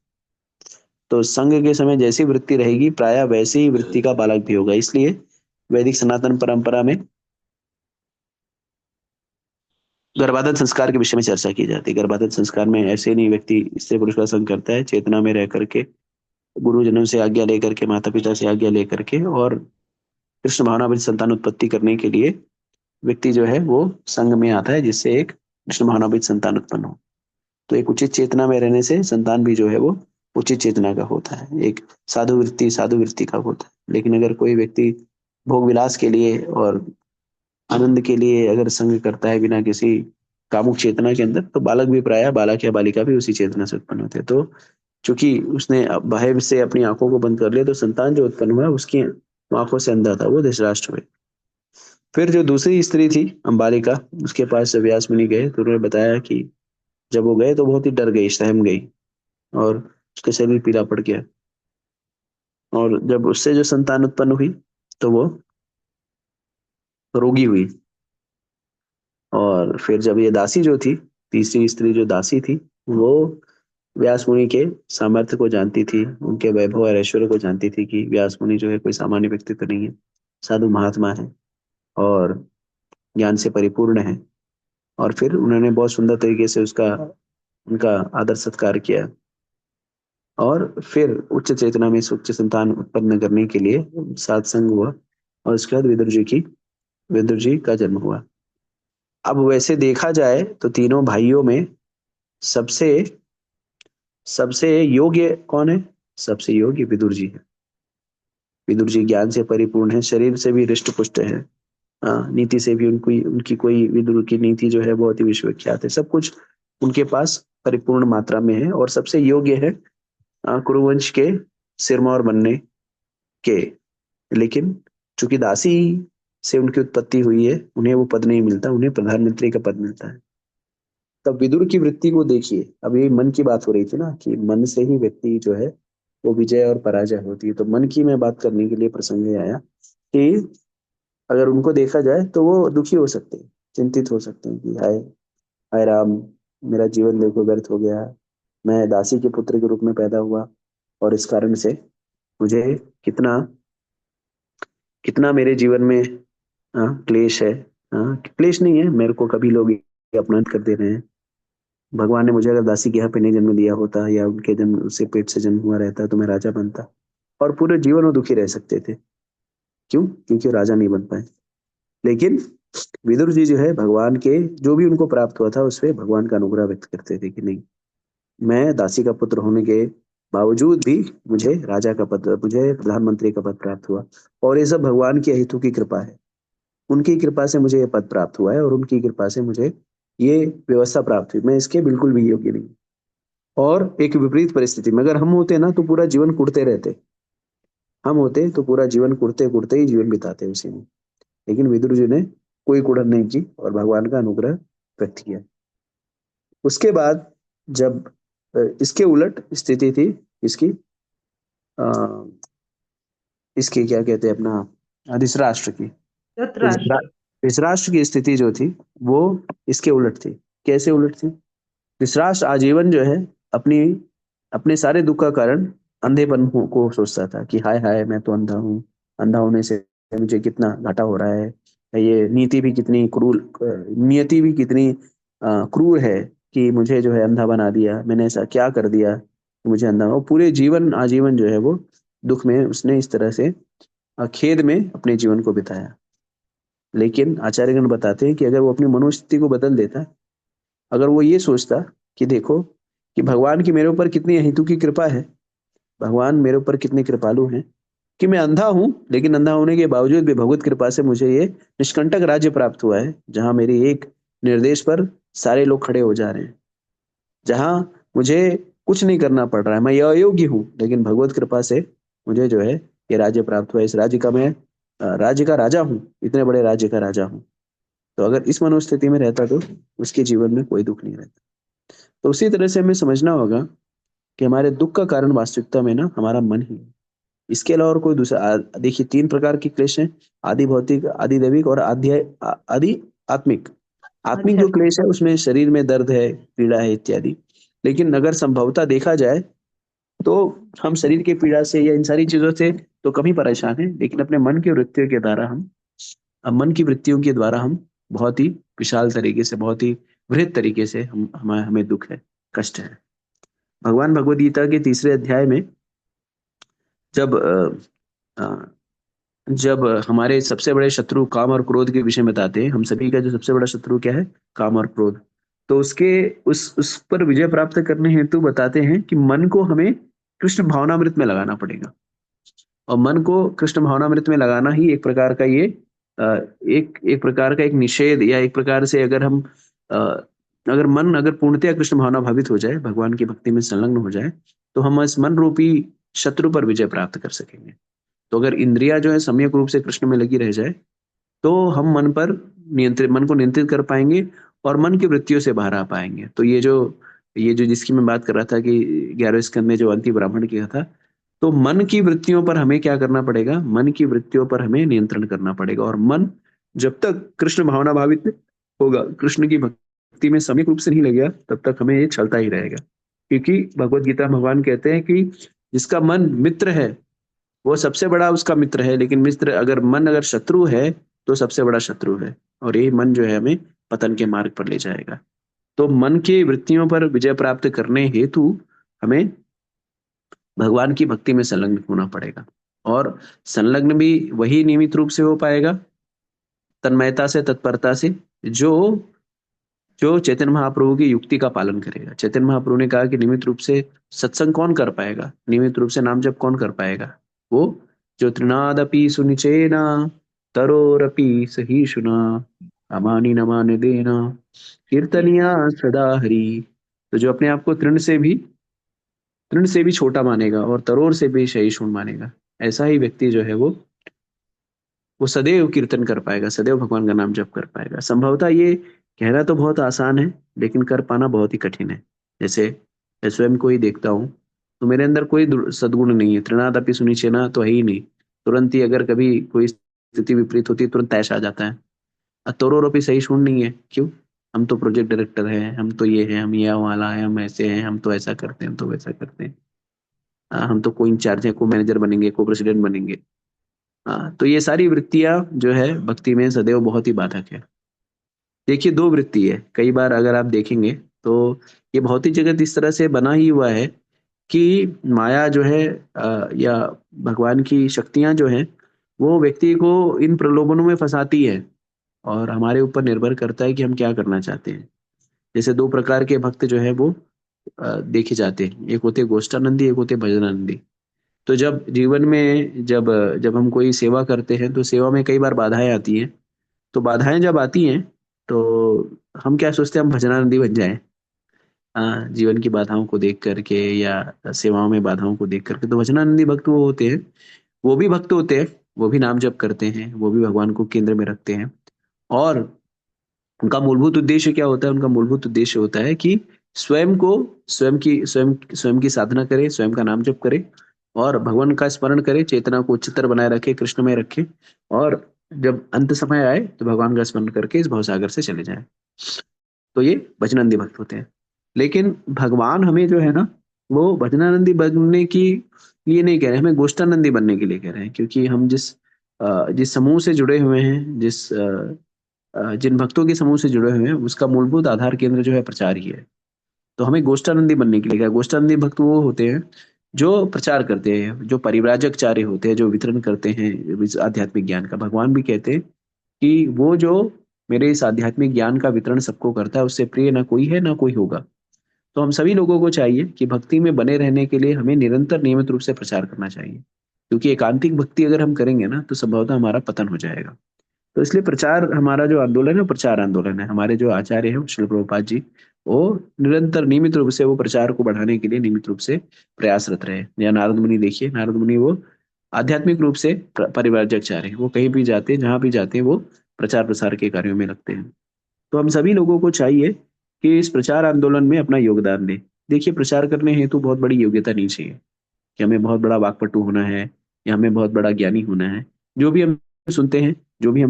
तो संग के समय जैसी वृत्ति रहेगी, प्राय वैसी ही वृत्ति का बालक भी होगा। इसलिए वैदिक सनातन परंपरा में गर्भाधान संस्कार के विषय में चर्चा की जाती है। गर्भाधान संस्कार में ऐसे नहीं व्यक्ति स्त्री पुरुष का संग करता है, चेतना में रह करके, गुरुजनों से आज्ञा लेकर के, माता पिता से आज्ञा लेकर के, और कृष्ण भावना में संतान उत्पत्ति करने के लिए व्यक्ति जो है वो संघ में आता है, जिससे एक कृष्ण भावनाभित संतान उत्पन्न हो। तो एक उचित चेतना में रहने से संतान भी जो है वो उचित चेतना का होता है, एक साधु वृत्ति का होता है। लेकिन अगर कोई व्यक्ति भोग विलास के लिए और आनंद के लिए अगर संग करता है बिना किसी कामुक चेतना के अंदर, तो बालक भी प्रायः, बालक या बालिका भी उसी चेतना से उत्पन्न होते हैं। तो चूंकि उसने बाह्य से अपनी आंखों को बंद कर लिया, तो संतान जो उत्पन्न हुआ उसकी आंखों से अंधा था, वो धृतराष्ट्र हुए। फिर जो दूसरी स्त्री थी अंबालिका, उसके पास जब व्यास मुनि गए तो उन्होंने बताया कि जब वो गए तो बहुत ही डर गई, सहम गई, और उसका शरीर पीला पड़ गया। और जब उससे जो संतान उत्पन्न हुई तो वो रोगी हुई। और फिर जब ये दासी जो थी, तीसरी स्त्री जो दासी थी, वो व्यास मुनि के सामर्थ्य को जानती थी, उनके वैभव और ऐश्वर्य को जानती थी कि व्यास मुनि जो है कोई सामान्य व्यक्ति तो नहीं है, साधु महात्मा है और ज्ञान से परिपूर्ण है। और फिर उन्होंने बहुत सुंदर तरीके से उनका आदर सत्कार किया, और फिर उच्च चेतना में उच्च संतान उत्पन्न करने के लिए सत्संग हुआ, और उसके बाद विदुर जी का जन्म हुआ। अब वैसे देखा जाए तो तीनों भाइयों में सबसे योग्य कौन है? सबसे योग्य विदुर जी है। विदुर जी ज्ञान से परिपूर्ण है, शरीर से भी हृष्ट पुष्ट है, नीति से भी उनकी कोई, विदुर की नीति जो है बहुत ही विश्वविख्यात है, सब कुछ उनके पास परिपूर्ण मात्रा में है, और सबसे योग्य है कुरुवंश के सिरमौर बनने के। लेकिन चूंकि दासी से उनकी उत्पत्ति हुई है, उन्हें वो पद नहीं मिलता, उन्हें प्रधानमंत्री का पद मिलता है। तब विदुर की वृत्ति को देखिए। अब ये मन की बात हो रही थी ना, कि मन से ही व्यक्ति जो है वो विजय और पराजय होती है। तो मन की मैं बात करने के लिए प्रसंग आया कि अगर उनको देखा जाए तो वो दुखी हो सकते हैं, चिंतित हो सकते हैं कि हाय हाय राम, मेरा जीवन देखो व्यर्थ हो गया, मैं दासी के पुत्र के रूप में पैदा हुआ, और इस कारण से मुझे कितना कितना मेरे जीवन में क्लेश है। क्लेश नहीं है, मेरे को कभी लोग अपमानित कर दे रहे हैं। भगवान ने मुझे अगर दासी के यहाँ पे नहीं जन्म दिया होता, या उनके जन्म उससे पेट से जन्म हुआ रहता, तो मैं राजा बनता। और पूरे जीवन वो दुखी रह सकते थे। क्यों? क्योंकि राजा नहीं बन पाए। लेकिन विदुर जी जो है भगवान के जो भी उनको प्राप्त हुआ था उसपे भगवान का अनुग्रह व्यक्त करते थे कि नहीं, मैं दासी का पुत्र होने के बावजूद भी मुझे प्रधानमंत्री का पद प्राप्त हुआ, और ये सब भगवान के हेतु की कृपा है। उनकी कृपा से मुझे ये पद प्राप्त हुआ है, और उनकी कृपा से मुझे ये व्यवस्था प्राप्त हुई, मैं इसके बिल्कुल भी योग्य नहीं। और एक विपरीत परिस्थिति में अगर हम होते ना, तो पूरा जीवन कुड़ते रहते। हम होते तो पूरा जीवन कुड़ते कुड़ते ही जीवन बिताते उसी में। लेकिन विदुर जी ने कोई कुड़न नहीं की और भगवान का अनुग्रह व्यक्त किया। उसके बाद जब इसके उलट स्थिति थी इसकी इसकी क्या कहते हैं अपना धृतराष्ट्र की। धृतराष्ट्र। धृतराष्ट्र की स्थिति जो थी वो इसके उलट थी। कैसे उलट थी? धृतराष्ट्र आजीवन जो है अपने सारे दुख का कारण अंधेपन को सोचता था कि हाय हाय मैं तो अंधा हूँ, अंधा होने से मुझे कितना घाटा हो रहा है, ये नीति भी कितनी नियति भी कितनी क्रूर है कि मुझे जो है अंधा बना दिया, मैंने ऐसा क्या कर दिया कि मुझे अंधा। और पूरे आजीवन जो है वो दुख में उसने इस तरह से खेद में अपने जीवन को बिताया। लेकिन आचार्यगण बताते हैं कि अगर वो अपनी मनोस्थिति को बदल देता, अगर वो ये सोचता कि देखो कि भगवान की मेरे ऊपर कितनी अहेतु की कृपा है, भगवान मेरे ऊपर कितने कृपालु हैं कि मैं अंधा हूं, लेकिन अंधा होने के बावजूद भी भगवत कृपा से मुझे ये निष्कंटक राज्य प्राप्त हुआ है, जहां मेरे एक निर्देश पर सारे लोग खड़े हो जा रहे हैं, जहां मुझे कुछ नहीं करना पड़ रहा है, मैं अयोग्य हूं, लेकिन भगवत कृपा से मुझे जो है ये राज्य प्राप्त हुआ है। इस राज्य का मैं राज्य का राजा हूँ, इतने बड़े राज्य का राजा हूँ। तो अगर इस मनोस्थिति में रहता तो उसके जीवन में कोई दुख नहीं रहता। तो उसी तरह से हमें समझना होगा कि हमारे दुख का कारण वास्तविकता में ना हमारा मन ही है। इसके अलावा और कोई दूसरा देखिए 3 प्रकार के क्लेश हैं, आदि भौतिक, आदि दैविक और आदि आत्मिक। आत्मिक जो क्लेश है उसमें शरीर में दर्द है, पीड़ा है इत्यादि। लेकिन अगर संभवतः देखा जाए तो हम शरीर की पीड़ा से या इन सारी चीजों से तो कम ही परेशान है, लेकिन अपने मन की वृत्तियों के द्वारा मन की वृत्तियों के द्वारा हम बहुत ही विशाल तरीके से, बहुत ही वृहद तरीके से हमें दुख है, कष्ट है। भगवान भगवद गीता के 3रे अध्याय में जब जब हमारे सबसे बड़े शत्रु काम और क्रोध के विषय में बताते हैं, हम सभी का जो सबसे बड़ा शत्रु क्या है, काम और क्रोध, तो उसके उस पर विजय प्राप्त करने हेतु बताते हैं कि मन को हमें कृष्ण भावनामृत में लगाना पड़ेगा। और मन को कृष्ण भावनामृत में लगाना ही एक प्रकार का ये एक प्रकार का एक निषेध, या एक प्रकार से अगर हम अगर पूर्णतया कृष्ण भावना भावित हो जाए, भगवान की भक्ति में संलग्न हो जाए, तो हम इस मन रूपी शत्रु पर विजय प्राप्त कर सकेंगे। तो अगर इंद्रिया जो है सम्यक रूप से कृष्ण में लगी रह जाए, तो हम मन को नियंत्रित कर पाएंगे और मन की वृत्तियों से बाहर आ पाएंगे। तो ये जो जिसकी मैं बात कर रहा था कि 11वें स्कंद में जो अंति ब्राह्मण किया था, तो मन की वृत्तियों पर हमें क्या करना पड़ेगा, मन की वृत्तियों पर हमें नियंत्रण करना पड़ेगा। और मन जब तक कृष्ण भावना भावित होगा, कृष्ण की भक्ति में सम्यक रूप से नहीं लगेगा, तब तक हमें ये चलता ही रहेगा। क्योंकि भगवत गीता भगवान कहते हैं कि जिसका मन मित्र है वो सबसे बड़ा उसका मित्र है, लेकिन मन अगर शत्रु है तो सबसे बड़ा शत्रु है। और ये मन जो है हमें पतन के मार्ग पर ले जाएगा। तो मन की वृत्तियों पर विजय प्राप्त करने हेतु हमें भगवान की भक्ति में संलग्न होना पड़ेगा। और संलग्न भी वही नियमित रूप से हो पाएगा, तन्मयता से, तत्परता से, जो चैतन्य महाप्रभु की युक्ति का पालन करेगा। चैतन्य महाप्रभु ने कहा कि नियमित रूप से सत्संग कौन कर पाएगा, नियमित रूप से नाम जप कौन कर पाएगा, वो जो त्रिनादपि सुनिचेना तरोरपि सहिष्णुना अमानि नमानि देना कीर्तनिया सदा हरि। तो जो अपने आप को तृण से भी छोटा मानेगा और तरोर से भी सहिष्णु मानेगा, ऐसा ही व्यक्ति जो है वो सदैव कीर्तन कर पाएगा, सदैव भगवान का नाम जप कर पाएगा। संभवतः ये कहना तो बहुत आसान है, लेकिन कर पाना बहुत ही कठिन है। जैसे मैं स्वयं को ही देखता हूँ, तो मेरे अंदर कोई सद्गुण नहीं है, त्रिनादपि सुनिचेना तो है ही नहीं। तुरंत ही अगर कभी कोई स्थिति विपरीत होती है, तुरंत तैश आ जाता है। तरोरपि सहिष्णु नहीं है, क्यों? हम तो प्रोजेक्ट डायरेक्टर हैं, हम तो ये हैं, हम ये वाला है, हम ऐसे हैं, हम तो ऐसा करते हैं, हम तो वैसा करते हैं, हम तो को इंचार्ज हैं, को मैनेजर बनेंगे, को प्रेसिडेंट बनेंगे। तो ये सारी वृत्तियां जो है भक्ति में सदैव बहुत ही बाधक है। देखिए, 2 वृत्ति है। कई बार अगर आप देखेंगे तो ये भौतिक जगत इस तरह से बना ही हुआ है कि माया जो है या भगवान की शक्तियां जो हैं, वो व्यक्ति को इन प्रलोभनों में फंसाती है और हमारे ऊपर निर्भर करता है कि हम क्या करना चाहते हैं। जैसे 2 प्रकार के भक्त जो है वो देखे जाते हैं, एक होते गोष्ठानंदी, एक होते भजनानंदी। तो जब जीवन में जब हम कोई सेवा करते हैं, तो सेवा में कई बार बाधाएं आती हैं। तो बाधाएं जब आती हैं, तो हम क्या सोचते हैं, हम भजनानंदी बन जाएं। जीवन की बाधाओं को देख करके या सेवाओं में बाधाओं को देख करके। तो भजनानंदी भक्त वो होते हैं, वो भी भक्त होते हैं, वो भी नाम जप करते हैं, वो भी भगवान को केंद्र में रखते हैं। और उनका मूलभूत उद्देश्य क्या होता है? उनका मूलभूत उद्देश्य होता है कि स्वयं की साधना करे, स्वयं का नाम जप करे और भगवान का स्मरण करे, चेतना को उच्चतर बनाए रखे, कृष्ण में रखे, और जब अंत समय आए तो भगवान का स्मरण करके इस भवसागर से चले जाए। तो ये भजनानंदी भक्त होते हैं। लेकिन भगवान हमें जो है ना, वो भजनानंदी बनने की लिए नहीं कह रहे, हमें गोष्ठानंदी बनने के लिए कह रहे हैं। क्योंकि हम जिस समूह से जुड़े हुए हैं, जिन भक्तों के समूह से जुड़े हुए हैं, उसका मूलभूत आधार केंद्र जो है प्रचार ही है। तो हमें गोष्ठानंदी बनने के लिए क्या? गोष्ठानंदी भक्त वो होते हैं जो प्रचार करते हैं, जो परिव्राजकचार्य होते हैं, जो वितरण करते हैं इस आध्यात्मिक ज्ञान का। भगवान भी कहते हैं कि वो जो मेरे इस आध्यात्मिक ज्ञान का वितरण सबको करता है, उससे प्रिय ना कोई है ना कोई होगा। तो हम सभी लोगों को चाहिए कि भक्ति में बने रहने के लिए हमें निरंतर नियमित रूप से प्रचार करना चाहिए। क्योंकि एकांतिक भक्ति अगर हम करेंगे ना, तो संभवतः हमारा पतन हो जाएगा। तो इसलिए प्रचार, हमारा जो आंदोलन है, प्रचार आंदोलन है। हमारे जो आचार्य हैं श्रील प्रभुपाद जी, वो निरंतर नियमित रूप से वो प्रचार को बढ़ाने के लिए नियमित रूप से प्रयासरत रहे। या नारद मुनि देखिए, नारद मुनि वो आध्यात्मिक रूप से परिव्राजकचार्य, वो कहीं भी जाते हैं, जहां भी जाते हैं, वो प्रचार प्रसार के कार्यों में लगते हैं। तो हम सभी लोगों को चाहिए कि इस प्रचार आंदोलन में अपना योगदान दें। देखिए, प्रचार करने हेतु बहुत बड़ी योग्यता नहीं चाहिए कि हमें बहुत बड़ा वाक्पटु होना है या हमें बहुत बड़ा ज्ञानी होना है। जो भी हम सुनते हैं, जो भी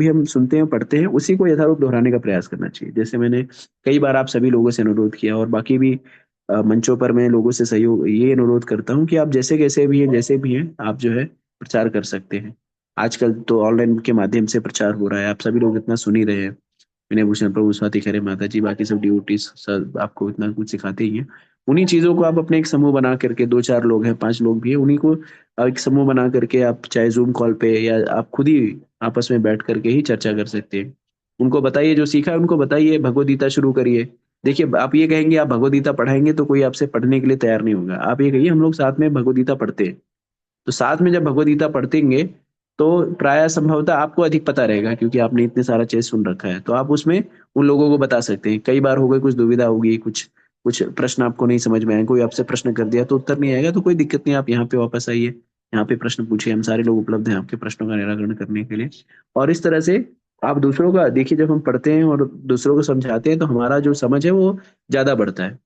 हम सुनते हैं, पढ़ते हैं, उसी को यथारूप दोहराने का प्रयास करना चाहिए। जैसे मैंने कई बार आप सभी लोगों से अनुरोध किया, और बाकी भी मंचों पर मैं लोगों से सहयोग ये अनुरोध करता हूँ कि आप जैसे कैसे भी हैं, जैसे भी हैं, आप जो है प्रचार कर सकते हैं। आजकल तो ऑनलाइन के माध्यम से प्रचार हो रहा है, आप सभी लोग इतना सुन ही रहे हैं। विनय भूषण प्रभु, स्वाति खरे माता जी, बाकी सब डिवोटीज सब आपको इतना कुछ सिखाते ही हैं। उन्हीं चीजों को आप अपने एक समूह बना करके, 2-4 लोग हैं, 5 लोग भी है, उन्हीं को एक समूह बना करके आप चाहे जूम कॉल पे या आप खुद ही आपस में बैठ करके ही चर्चा कर सकते हैं। उनको बताइए, जो सीखा है उनको बताइए, भगवद गीता शुरू करिए। देखिए, आप ये कहेंगे आप भगवद गीता पढ़ाएंगे तो कोई आपसे पढ़ने के लिए तैयार नहीं होगा। आप ये कहिए हम लोग साथ में भगवद गीता पढ़ते हैं। तो साथ में जब भगवद गीता पढ़तेंगे तो प्रायः संभवतः आपको अधिक पता रहेगा, क्योंकि आपने इतने सारा चीज सुन रखा है। तो आप उसमें उन लोगों को बता सकते हैं। कई बार हो गई कुछ दुविधा होगी, कुछ कुछ प्रश्न आपको नहीं समझ में आए, कोई आपसे प्रश्न कर दिया तो उत्तर नहीं आएगा, तो कोई दिक्कत नहीं, आप यहाँ पे वापस आइए, यहाँ पे प्रश्न पूछिए, हम सारे लोग उपलब्ध हैं आपके प्रश्नों का निराकरण करने के लिए। और इस तरह से आप दूसरों का देखिए, जब हम पढ़ते हैं और दूसरों को समझाते हैं तो हमारा जो समझ है वो ज्यादा बढ़ता है।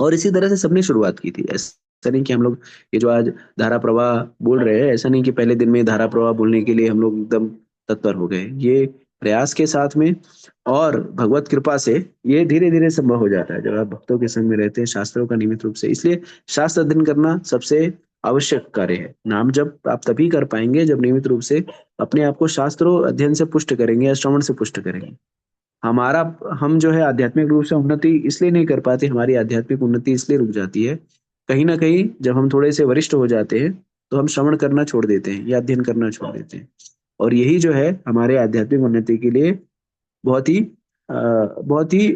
और इसी तरह से सबने शुरुआत की थी। ऐसा नहीं कि हम लोग ये जो आज धारा प्रवाह बोल रहे हैं, ऐसा नहीं कि पहले दिन में धारा प्रवाह बोलने के लिए हम लोग एकदम तत्पर हो गए। ये प्रयास के साथ में और भगवत कृपा से ये धीरे धीरे संभव हो जाता है, जब आप भक्तों के संग में रहते हैं, शास्त्रों का नियमित रूप से। इसलिए शास्त्र अध्ययन करना सबसे आवश्यक कार्य है। नाम जब आप तभी कर पाएंगे जब नियमित रूप से अपने आप को शास्त्रों अध्ययन से पुष्ट करेंगे या श्रवण से पुष्ट करेंगे। हमारा हम जो है आध्यात्मिक रूप से उन्नति इसलिए नहीं कर पाते, हमारी आध्यात्मिक उन्नति इसलिए रुक जाती है, कहीं ना कहीं जब हम थोड़े से वरिष्ठ हो जाते हैं तो हम श्रवण करना छोड़ देते हैं या अध्ययन करना छोड़ देते हैं। और यही जो है हमारे आध्यात्मिक उन्नति के लिए बहुत ही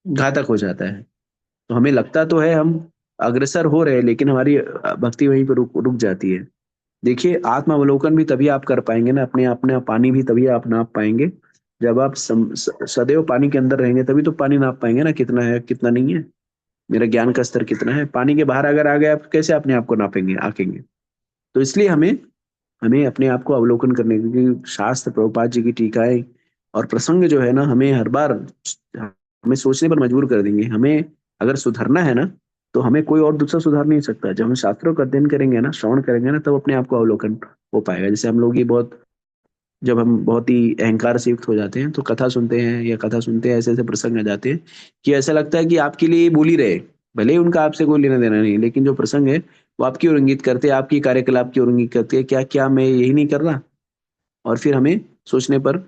घातक हो जाता है। तो हमें लगता तो है हम अग्रसर हो रहे हैं, लेकिन हमारी भक्ति वहीं पर रुक रुक जाती है। देखिए, आत्मावलोकन भी तभी आप कर पाएंगे ना, अपने अपने पानी भी तभी आप नाप पाएंगे जब आप सदैव पानी के अंदर रहेंगे, तभी तो पानी नाप पाएंगे ना, कितना है कितना नहीं है, मेरा ज्ञान का स्तर कितना है। पानी के बाहर अगर आ गए आप कैसे अपने आप को नापेंगे, आकेंगे। तो इसलिए हमें हमें अपने आप को अवलोकन करने, क्योंकि शास्त्र, प्रभुपाद जी की टीकाएं और प्रसंग जो है ना, हमें हर बार हमें सोचने पर मजबूर कर देंगे। हमें अगर सुधरना है ना, तो हमें कोई और दूसरा सुधार नहीं सकता। जब हम शास्त्रों का अध्ययन करेंगे ना, श्रवण करेंगे ना, तब अपने आप को अवलोकन हो पाएगा। जैसे हम लोग ये बहुत, जब हम बहुत ही अहंकार से युक्त हो जाते हैं तो कथा सुनते हैं, या कथा सुनते हैं ऐसे ऐसे प्रसंग आ जाते हैं कि ऐसा लगता है कि आपके लिए बोल ही रहे, भले ही उनका आपसे कोई लेना देना नहीं, लेकिन जो प्रसंग है वो आपकी ओर इंगित करते हैं, आपकी कार्यकलाप की ओर इंगित करते हैं, क्या क्या मैं यही नहीं कर रहा। और फिर हमें सोचने पर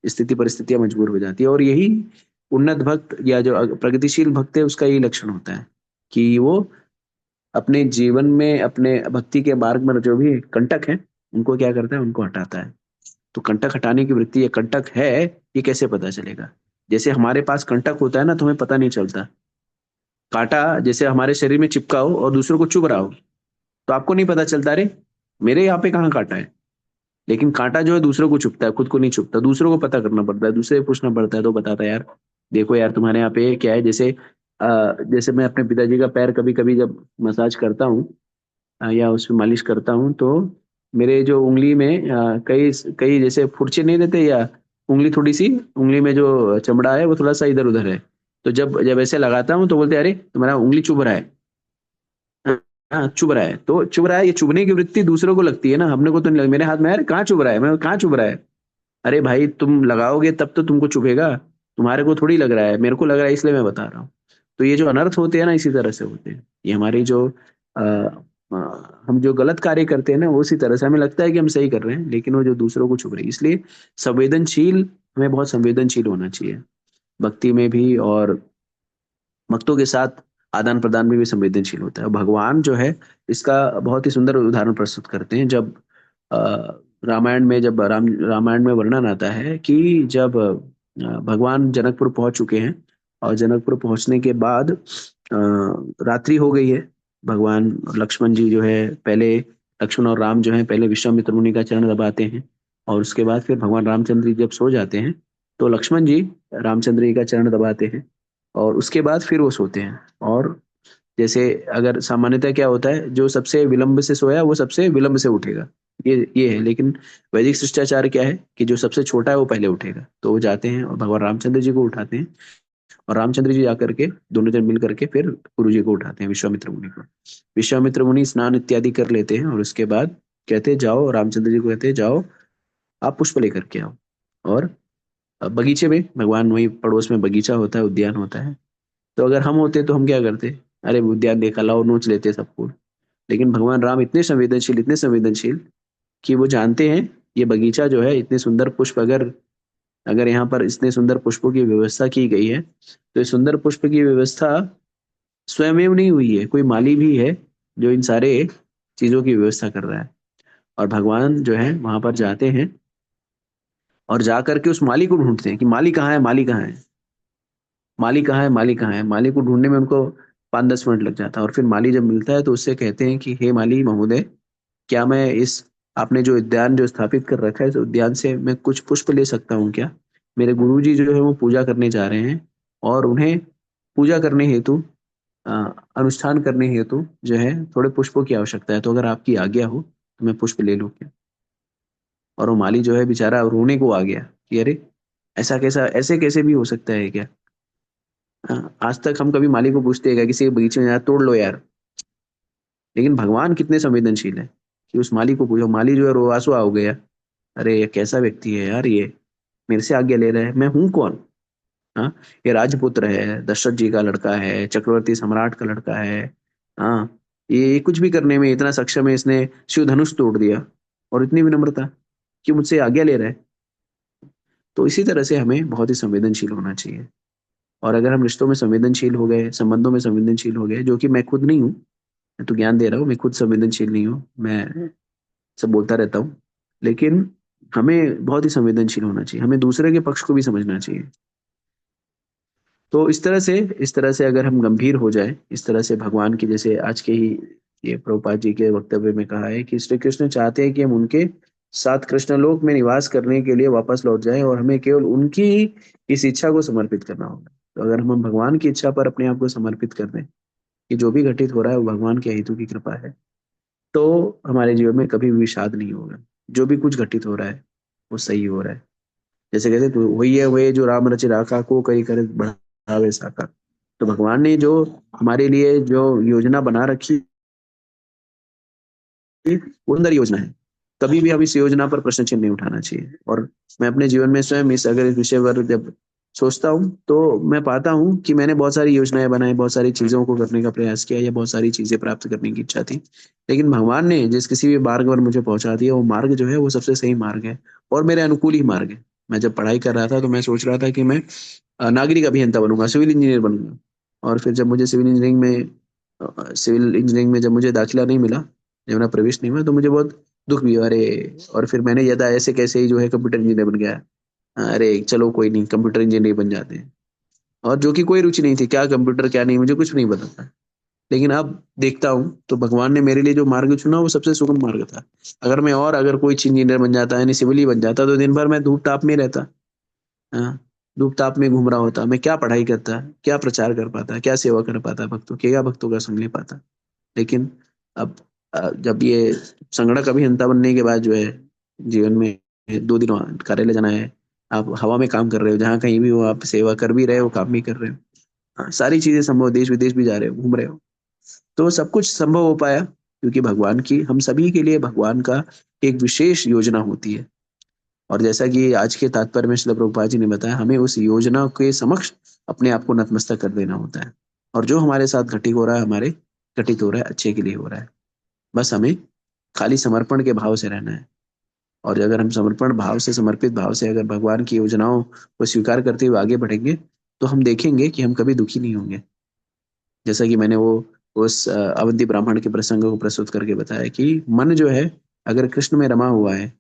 स्थिति परिस्थितियां मजबूर हो जाती है। और यही उन्नत भक्त या जो प्रगतिशील भक्त है उसका यही लक्षण होता है कि वो अपने जीवन में, अपने भक्ति के मार्ग में जो भी कंटक है उनको क्या करता है, उनको हटाता है। तो कंटक हटाने की वृत्ति, ये कंटक है, ये कैसे पता चलेगा? जैसे हमारे पास कंटक होता है ना, तो हमें पता नहीं चलता। कांटा जैसे हमारे शरीर में चिपका हो और दूसरों को चुभ रहा हो, तो आपको नहीं पता चलता, अरे मेरे यहाँ पे कहाँ कांटा है। लेकिन कांटा जो है दूसरों को चुभता है, खुद को नहीं चुभता। दूसरों को पता करना पड़ता है, दूसरे से पूछना पड़ता है, तो बताता है यार देखो यार तुम्हारे यहाँ पे क्या है। जैसे मैं अपने पिताजी का पैर कभी कभी जब मसाज करता हूँ या उसमें मालिश करता हूँ, तो मेरे जो उंगली में कई कई जैसे फुरचे नहीं रहते, या उंगली थोड़ी सी, उंगली में जो चमड़ा है वो थोड़ा सा इधर उधर है। तो जब जब ऐसे लगाता हूँ तो बोलते हैं अरे तुम्हारा उंगली चुभ रहा है। हाँ, चुभ रहा है, तो चुभ रहा है, ये चुभने की वृत्ति दूसरों को लगती है ना, हमने को तो नहीं लग। मेरे हाथ में यार कहाँ चुभ रहा है, मैं कहाँ चुभ रहा है। अरे भाई तुम लगाओगे तब तो तुमको चुभेगा, तुम्हारे को थोड़ी लग रहा है, मेरे को लग रहा है इसलिए मैं बता रहा हूँ। तो ये जो अनर्थ होते हैं ना, इसी तरह से होते हैं। ये हमारी जो आ, हम जो गलत कार्य करते हैं ना, वो उसी तरह से हमें लगता है कि हम सही कर रहे हैं, लेकिन वो जो दूसरों को चुभ रही है। इसलिए संवेदनशील, हमें बहुत संवेदनशील होना चाहिए भक्ति में भी, और भक्तों के साथ आदान प्रदान में भी संवेदनशील होता है। भगवान जो है इसका बहुत ही सुंदर उदाहरण प्रस्तुत करते हैं। जब रामायण में, जब रामायण में वर्णन आता है कि जब भगवान जनकपुर पहुंच चुके हैं, और जनकपुर पहुंचने के बाद रात्रि हो गई है, भगवान लक्ष्मण जी जो है पहले, लक्ष्मण और राम जो है पहले विश्वामित्र मुनि का चरण दबाते हैं, और उसके बाद फिर भगवान रामचंद्र जी जब सो जाते हैं तो लक्ष्मण जी रामचंद्र जी का चरण दबाते हैं, और उसके बाद फिर वो सोते हैं। और जैसे अगर सामान्यतः क्या होता है, जो सबसे विलंब से सोया वो सबसे विलंब से उठेगा, ये है। लेकिन वैदिक शिष्टाचार क्या है कि जो सबसे छोटा है वो पहले उठेगा। तो वो जाते हैं और भगवान रामचंद्र जी को उठाते हैं, और रामचंद्र जी जाकर के दोनों जन मिल करके फिर गुरु जी को उठाते हैं, विश्वामित्र मुनि को। विश्वामित्र मुनि स्नान इत्यादि कर लेते हैं, और उसके बाद कहते हैं जाओ, रामचंद्र जी को कहते हैं जाओ आप पुष्प लेकर के आओ। और बगीचे में, भगवान वही पड़ोस में बगीचा होता है, उद्यान होता है। तो अगर हम होते तो हम क्या करते, अरे उद्यान देखा, लाओ नोच लेते सबको। लेकिन भगवान राम इतने संवेदनशील, इतने संवेदनशील कि वो जानते हैं ये बगीचा जो है, इतने सुंदर पुष्प, अगर अगर यहाँ पर इतने सुंदर पुष्पों की व्यवस्था की गई है, तो इस सुंदर पुष्प की व्यवस्था स्वयमेव नहीं हुई है, कोई माली भी है जो इन सारे चीजों की व्यवस्था कर रहा है। और भगवान जो है वहां पर जाते हैं और जा करके उस माली को ढूंढते हैं कि माली कहाँ है, माली कहाँ है, माली कहाँ है, माली कहाँ है। माली को ढूंढने में उनको 5-10 मिनट लग जाता है, और फिर माली जब मिलता है तो उससे कहते हैं कि हे माली महोदय, क्या मैं इस आपने जो उद्यान जो स्थापित कर रखा है, इस उद्यान से मैं कुछ पुष्प ले सकता हूँ क्या? मेरे गुरुजी जो है वो पूजा करने जा रहे हैं, और उन्हें पूजा करने हेतु अ, अनुष्ठान करने हेतु जो है थोड़े पुष्पों की आवश्यकता है, तो अगर आपकी आज्ञा हो तो मैं पुष्प ले लूँ क्या? और वो माली जो है बेचारा रोने को आ गया कि अरे, ऐसा कैसा, ऐसे कैसे भी हो सकता है क्या? आज तक हम कभी माली को पूछते हैं क्या किसी के बगीचे में जाकर तोड़ लो यार, लेकिन भगवान कितने संवेदनशील है कि उस माली को पूछो। माली जो है रोआसुआ हो गया, अरे ये कैसा व्यक्ति है यार, ये मेरे से आज्ञा ले रहा है, मैं हूँ कौन? हाँ, ये राजपुत्र है, दशरथ जी का लड़का है, चक्रवर्ती सम्राट का लड़का है। हाँ, ये कुछ भी करने में इतना सक्षम है, इसने शिव धनुष तोड़ दिया, और इतनी विनम्रता कि मुझसे आज्ञा ले रहा है। तो इसी तरह से हमें बहुत ही संवेदनशील होना चाहिए। और अगर हम रिश्तों में संवेदनशील हो गए, संबंधों में संवेदनशील हो गए, जो कि मैं खुद नहीं हूँ, मैं तो ज्ञान दे रहा हूँ, मैं खुद संवेदनशील नहीं हूँ, मैं सब बोलता रहता हूँ, लेकिन हमें बहुत ही संवेदनशील होना चाहिए, हमें दूसरे के पक्ष को भी समझना चाहिए। तो इस तरह से अगर हम गंभीर हो जाए, इस तरह से भगवान की, जैसे आज के ही ये प्रभुपाद जी के वक्तव्य में कहा है कि श्री कृष्ण चाहते हैं कि हम उनके साथ कृष्णलोक में निवास करने के लिए वापस लौट जाएं, और हमें केवल उनकी ही इस इच्छा को समर्पित करना होगा। तो अगर हम भगवान की इच्छा पर अपने आप को समर्पित कर दें कि जो भी घटित हो रहा है वो भगवान के हेतु की कृपा है, तो हमारे जीवन में कभी भी विषाद नहीं होगा। जो भी कुछ घटित हो रहा है वो सही हो रहा है। जैसे कहते हैं, वही है वही जो राम रच राखा को कई करे बढ़ावे साका। तो भगवान ने जो हमारे लिए जो योजना बना रखी है, वो सुंदर योजना है। कभी भी हम इस योजना पर प्रश्न चिन्ह नहीं उठाना चाहिए। और मैं अपने जीवन में स्वयं इस विषय पर जब सोचता हूँ, तो मैं पाता हूँ कि मैंने बहुत सारी योजनाएं बनाई, बहुत सारी चीजों को करने का प्रयास किया, या बहुत सारी चीजें प्राप्त करने की इच्छा थी, लेकिन भगवान ने जिस किसी भी मार्ग पर मुझे पहुंचा दिया, वो मार्ग जो है वो सबसे सही मार्ग है, और मेरे अनुकूल ही मार्ग है। मैं जब पढ़ाई कर रहा था तो मैं सोच रहा था कि मैं नागरिक अभियंता बनूंगा, सिविल इंजीनियर बनूंगा। और फिर जब मुझे सिविल इंजीनियरिंग में जब मुझे दाखिला नहीं मिला, जब मेरा प्रवेश नहीं हुआ, तो मुझे बहुत दुख भी हुआ। अरे, और फिर मैंने यदा ऐसे कैसे ही जो है कंप्यूटर इंजीनियर बन गया। अरे चलो कोई नहीं, कंप्यूटर इंजीनियर बन जाते हैं। और जो कि कोई रुचि नहीं थी, क्या कंप्यूटर क्या नहीं, मुझे कुछ नहीं पता था। लेकिन अब देखता हूँ तो भगवान ने मेरे लिए जो मार्ग चुना वो सबसे सुगम मार्ग था। अगर कोई इंजीनियर बन जाता, यानी सिविल ही बन जाता, तो दिन भर मैं धूप ताप में रहता। हाँ, धूप ताप में घूम रहा होता, मैं क्या पढ़ाई करता, क्या प्रचार कर पाता, क्या सेवा कर पाता भक्तों की, क्या भक्तों का सुन ले पाता। लेकिन अब जब ये संगणक अभियंता बनने के बाद जो है जीवन में 2 दिन कार्यालय जाना है, आप हवा में काम कर रहे हो, जहाँ कहीं भी हो आप सेवा कर भी रहे हो, काम भी कर रहे हो। हाँ, सारी चीजें संभव, देश विदेश भी जा रहे हो, घूम रहे हो। तो सब कुछ संभव हो पाया क्योंकि भगवान की, हम सभी के लिए भगवान का एक विशेष योजना होती है। और जैसा कि आज के तात्पर्य में श्रील प्रभुपाद जी ने बताया, हमें उस योजना के समक्ष अपने आप को नतमस्तक कर देना होता है। और जो हमारे साथ घटित हो रहा है, घटित हो रहा है अच्छे के लिए हो रहा है। बस हमें खाली समर्पण के भाव से रहना है। और अगर हम समर्पण भाव से, समर्पित भाव से अगर भगवान की योजनाओं को स्वीकार करते हुए आगे बढ़ेंगे, तो हम देखेंगे कि हम कभी दुखी नहीं होंगे। जैसा कि मैंने वो उस अवंती ब्राह्मण के प्रसंग को प्रस्तुत करके बताया कि मन जो है अगर कृष्ण में रमा हुआ है,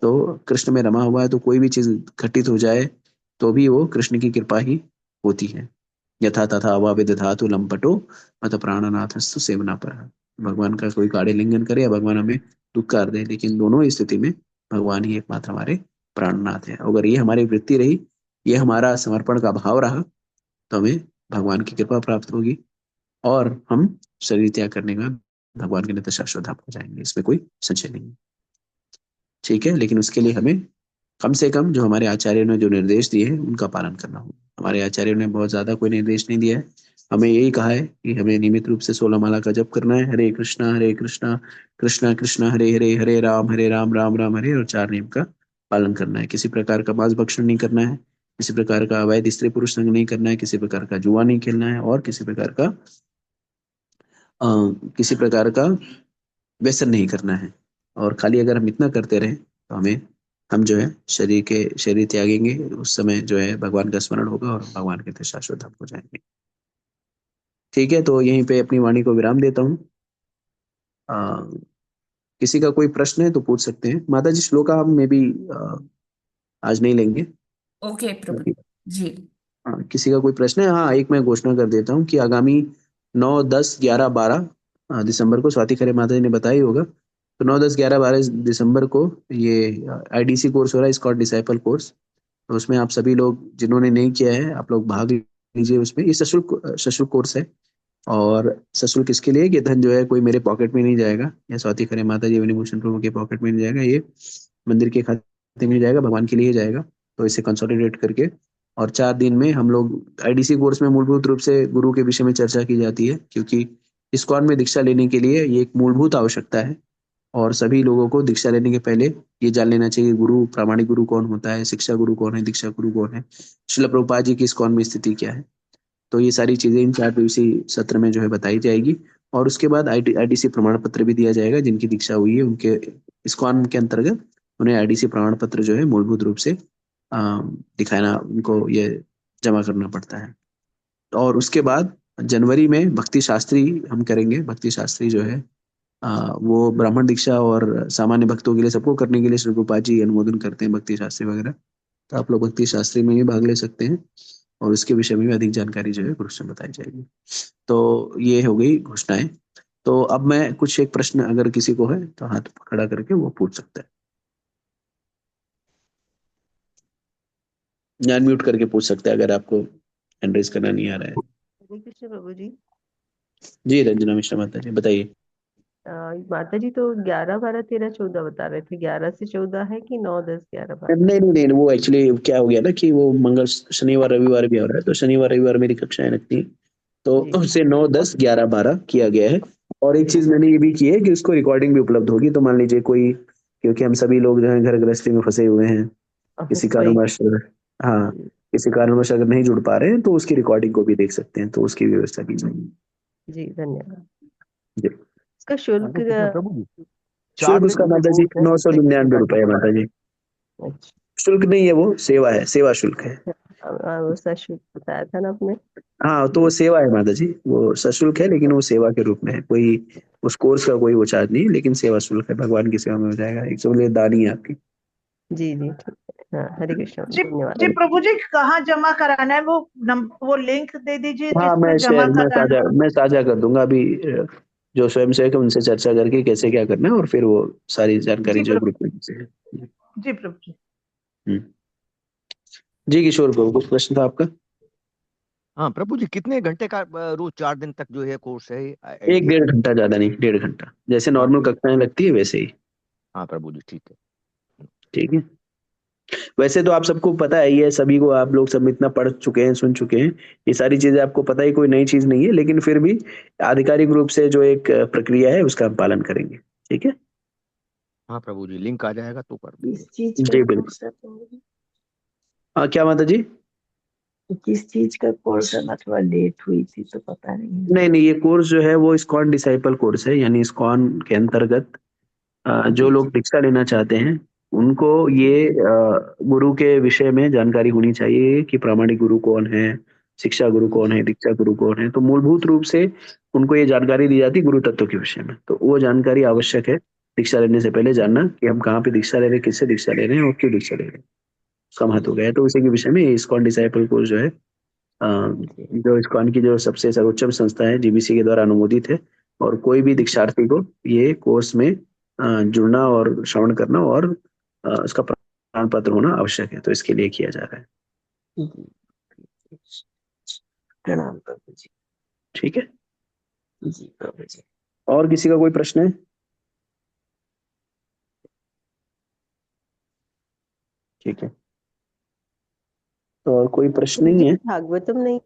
तो कृष्ण में रमा हुआ है, तो कोई भी चीज घटित हो जाए तो भी वो कृष्ण की कृपा ही होती है। यथा तथा अवाविद धातु लंपटो मत प्राणनाथस्तु सेवना पर। भगवान का कोई काड़े लिंगन करे या भगवान हमें दुख कर दे, लेकिन दोनों स्थिति में भगवान ही एकमात्र हमारे प्राणनाथ है। अगर ये हमारी वृत्ति रही, ये हमारा समर्पण का भाव रहा, तो हमें भगवान की कृपा प्राप्त होगी, और हम शरीर त्याग करने का भगवान के नित्य शाश्वत धाम हो जाएंगे। इसमें कोई संशय नहीं है। ठीक है, लेकिन उसके लिए हमें कम से कम जो हमारे आचार्यों ने जो निर्देश दिए हैं उनका पालन करना होगा। हमारे आचार्यों ने बहुत ज्यादा कोई निर्देश नहीं दिया है। हमें यही कहा है कि हमें नियमित रूप से 16 माला का जप करना है, हरे कृष्णा कृष्णा कृष्णा हरे हरे, हरे राम राम राम हरे, और 4 नियम का पालन करना है। किसी प्रकार का मांस भक्षण नहीं करना है, किसी प्रकार का अवैध स्त्री पुरुष संग नहीं करना है, किसी प्रकार का जुआ नहीं खेलना है, और किसी प्रकार का व्यसन नहीं करना है। और खाली अगर हम इतना करते रहें तो हम जो है शरीर त्यागेंगे, उस समय जो है भगवान का स्मरण होगा और भगवान के शाश्वत धाम को जाएंगे। ठीक है, तो यहीं पे अपनी वाणी को विराम देता हूँ। किसी का कोई प्रश्न है तो पूछ सकते हैं। माता जी श्लोका हम में भी आज नहीं लेंगे। ओके प्रभु जी। हाँ, किसी का कोई प्रश्न है? हाँ, एक मैं घोषणा कर देता हूँ कि आगामी 9, 10, 11, 12 दिसंबर को, स्वाति खरे माता जी ने बताया ही होगा, तो 9, 10, 11, 12 दिसंबर को ये आईडीसी कोर्स हो रहा है, स्कॉट डिसाइपल कोर्स। तो उसमें आप सभी लोग जिन्होंने नहीं किया है, आप लोग भाग लीजिए उसमें। ये सशुल्क कोर्स है, और सशुल्क इसके लिए कि धन जो है कोई मेरे पॉकेट में नहीं जाएगा, या स्वाति खरे माता जी विभूषण प्रभु के पॉकेट में नहीं जाएगा, ये मंदिर के खाते में जाएगा, भगवान के लिए जाएगा। तो इसे कंसोलिडेट करके, और 4 दिन में हम लोग आईडीसी कोर्स में मूलभूत रूप से गुरु के विषय में चर्चा की जाती है, क्योंकि इस्कॉन में दीक्षा लेने के लिए ये एक मूलभूत आवश्यकता है। और सभी लोगों को दीक्षा लेने के पहले ये जान लेना चाहिए गुरु, प्रामाणिक गुरु कौन होता है, शिक्षा गुरु कौन है, दीक्षा गुरु कौन है, श्रील प्रभुपाद जी की इस्कॉन में स्थिति क्या है। तो ये सारी चीजें इन 4 दिवसीय सत्र में जो है बताई जाएगी। और उसके बाद आईडीसी प्रमाण पत्र भी दिया जाएगा। जिनकी दीक्षा हुई है उनके इस्कॉन के अंतर्गत उन्हें आईडीसी प्रमाण पत्र जो है मूलभूत रूप से दिखाना, उनको ये जमा करना पड़ता है। और उसके बाद जनवरी में भक्ति शास्त्री हम करेंगे। भक्ति शास्त्री जो है वो ब्राह्मण दीक्षा और सामान्य भक्तों के लिए, सबको करने के लिए श्री रूपा जी अनुमोदन करते हैं भक्ति शास्त्री वगैरह। तो आप लोग भक्ति शास्त्री में भी भाग ले सकते हैं, और उसके विषय में भी अधिक जानकारी जो है गुरु से बताई जाएगी। तो ये हो गई घोषणाएं। तो अब मैं कुछ एक प्रश्न अगर किसी को है तो हाथ खड़ा करके वो पूछ सकता है, या अनम्यूट करके पूछ सकता है अगर आपको हैंड रेज करना नहीं आ रहा है। हरे कृष्ण प्रभु जी। जी रंजना मिश्रा माता जी बताइए। माता जी तो 11, 12, 13, 14 बता रहे थे। 11 से 14 है कि 9, 10, 11, 12? नहीं नहीं नहीं, वो एक्चुअली क्या हो गया ना कि वो शनिवार रविवार भी आ रहा है, तो शनिवार रविवार मेरी कक्षाएं लगती हैं, तो जी। उससे 9, 10, 11, 12 किया गया है। और एक चीज मैंने ये भी की है कि उसको रिकॉर्डिंग भी उपलब्ध होगी। तो मान लीजिए कोई, क्योंकि हम सभी लोग जो है घर गृहस्थी में फंसे हुए हैं, किसी वही। कारणवश, हाँ, किसी कारणवश अगर नहीं जुड़ पा रहे हैं तो उसकी रिकॉर्डिंग को भी देख सकते हैं, तो उसकी व्यवस्था की जाएगी। जी धन्यवाद। जी। इसका शुल्क प्रभु जी, शुल्क 4 दिन उसका का जो माता जी कोर्स है 999 रुपए है माता जी। अच्छा, शुल्क नहीं है, वो सेवा है, सेवा शुल्क है। वो सशुल्क बताया था ना आपने। हाँ, तो वो सेवा है माता जी, वो सशुल्क है, लेकिन वो सेवा के रूप में है। कोई उस कोर्स का कोई वो चार्ज नहीं है, लेकिन सेवा शुल्क है, भगवान की सेवा में हो जाएगा। एक समझिए दानी है आपकी। जी जी ठीक है। हाँ हरे कृष्ण, जी धन्यवाद। जी प्रभु जी, कहाँ जमा कराना है? वो लिंक दे दीजिए हाँ, जिसमें जमा कराना है। मैं साझा कर दूंगा अभी, जो स्वयं सेवक है उनसे चर्चा करके कैसे क्या करना है, और फिर वो सारी जानकारी जी जो प्रभु ग्रुप में से है। जी प्रभु जी। हम्म। जी किशोर बाबू, कुछ प्रश्न था आपका? हाँ प्रभु जी, कितने घंटे का रोज 4 दिन तक जो है कोर्स है 1-1.5 IDC? घंटा, ज्यादा नहीं, 1.5 घंटा, जैसे हाँ नॉर्मल कक्षाएं लगती है वैसे ही। हाँ प्रभु जी, ठीक है। ठीक है। वैसे तो आप सबको पता है, ये सभी को, आप लोग सब इतना पढ़ चुके हैं, सुन चुके हैं, ये सारी चीजें आपको पता ही, कोई नई चीज नहीं है, लेकिन फिर भी आधिकारिक रूप से जो एक प्रक्रिया है उसका हम पालन करेंगे। ठीक है। हाँ प्रभु जी, लिंक आ जाएगा तो कर देंगे। किस चीज जी का बिल्कुल। कोर्स है प्रभु जी? हाँ, क्या माता जी? किस चीज का कोर्स है? मैं थोड़ा लेट हुई थी तो पता नहीं। नहीं नहीं, ये कोर्स जो है वो इस्कॉन डिसाइपल कोर्स है, यानी इस्कॉन के अंतर्गत जो जी लोग दीक्षा लेना चाहते हैं उनको ये गुरु के विषय में जानकारी होनी चाहिए कि प्रामाणिक गुरु कौन है, शिक्षा गुरु कौन है, दीक्षा गुरु कौन है। तो मूलभूत रूप से उनको ये जानकारी दी जाती है गुरु तत्व के विषय में। तो वो जानकारी आवश्यक है दीक्षा लेने से पहले जानना, कि हम कहाँ पे दीक्षा ले रहे हैं, किससे दीक्षा ले रहे हैं और क्यों दीक्षा ले रहे हैं, उसका महत्व क्या है। तो उसी के विषय में इस्कॉन डिसाइपल कोर्स जो है, जो इस्कॉन की जो सबसे सर्वोच्च संस्था है, जीबीसी के द्वारा अनुमोदित है, और कोई भी दीक्षार्थी को ये कोर्स में जुड़ना और श्रवण करना और उसका प्रमाण पत्र होना आवश्यक है। तो इसके लिए किया जा रहा है। प्रणाम प्रभु जी। ठीक है। जी प्रभु जी। और किसी का कोई प्रश्न है? ठीक है, तो और कोई प्रश्न नहीं है? भागवतम नहीं,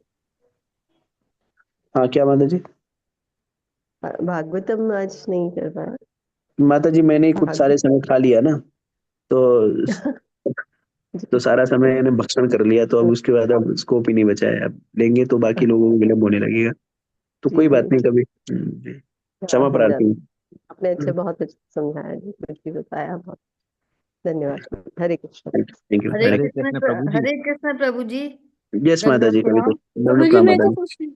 हाँ, क्या माता जी? भागवतम आज नहीं कर पाया। माता जी मैंने कुछ सारे समय खा लिया ना, तो सारा समय मैंने भक्षण कर लिया, तो अब उसके बाद अब स्कोप ही नहीं बचा है। अब लेंगे तो बाकी लोगों को विलम्ब होने लगेगा, तो कोई बात नहीं, कभी जी। क्षमा हो प्रार्थी जाता। हूँ। आपने बहुत अच्छा समझाया जी, बिल्कुल बताया बहुत। धन्यवाद। हरे कृष्ण। Thank you. हरे हरे कृष्ण हरे कृष्ण प्रभु जी। यस माता दंडवत जी, प्रणाम। प्रभु जी प्रणाम मैं माता तो जी। कुछ नहीं।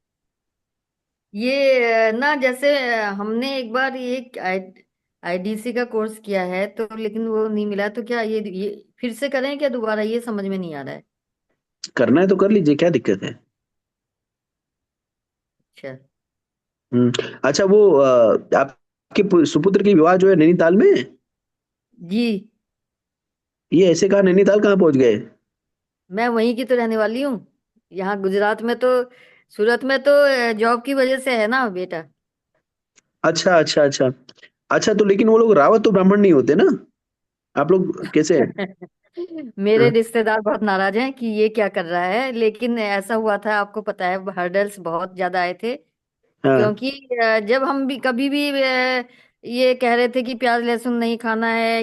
ये ना जैसे हमने एक बार ये आईडीसी का कोर्स किया है तो लेकिन वो नहीं मिला, तो क्या ये फिर से करें क्या दोबारा, ये समझ में नहीं आ रहा है। करना है तो कर लीजिए, क्या दिक्कत है। अच्छा। अच्छा, वो आपके सुपुत्र की विवाह जो है नैनीताल में है? जी ये ऐसे कहा, नैनीताल कहाँ पहुंच गए? मैं वहीं की तो रहने वाली हूँ। यहाँ गुजरात में तो, सूरत में तो जॉब की वजह से है ना बेटा। अच्छा अच्छा अच्छा। अच्छा, तो लेकिन वो लोग रावत तो ब्राह्मण नहीं होते ना, आप लोग कैसे हैं? मेरे हाँ रिश्तेदार बहुत नाराज हैं कि ये क्या कर रहा है, लेकिन ऐसा हुआ था, आपको पता है हर्डल्स बहुत ज्यादा आए थे। हाँ। क्योंकि जब हम भी कभी भी ये कह रहे थे कि प्याज लहसुन नहीं खाना है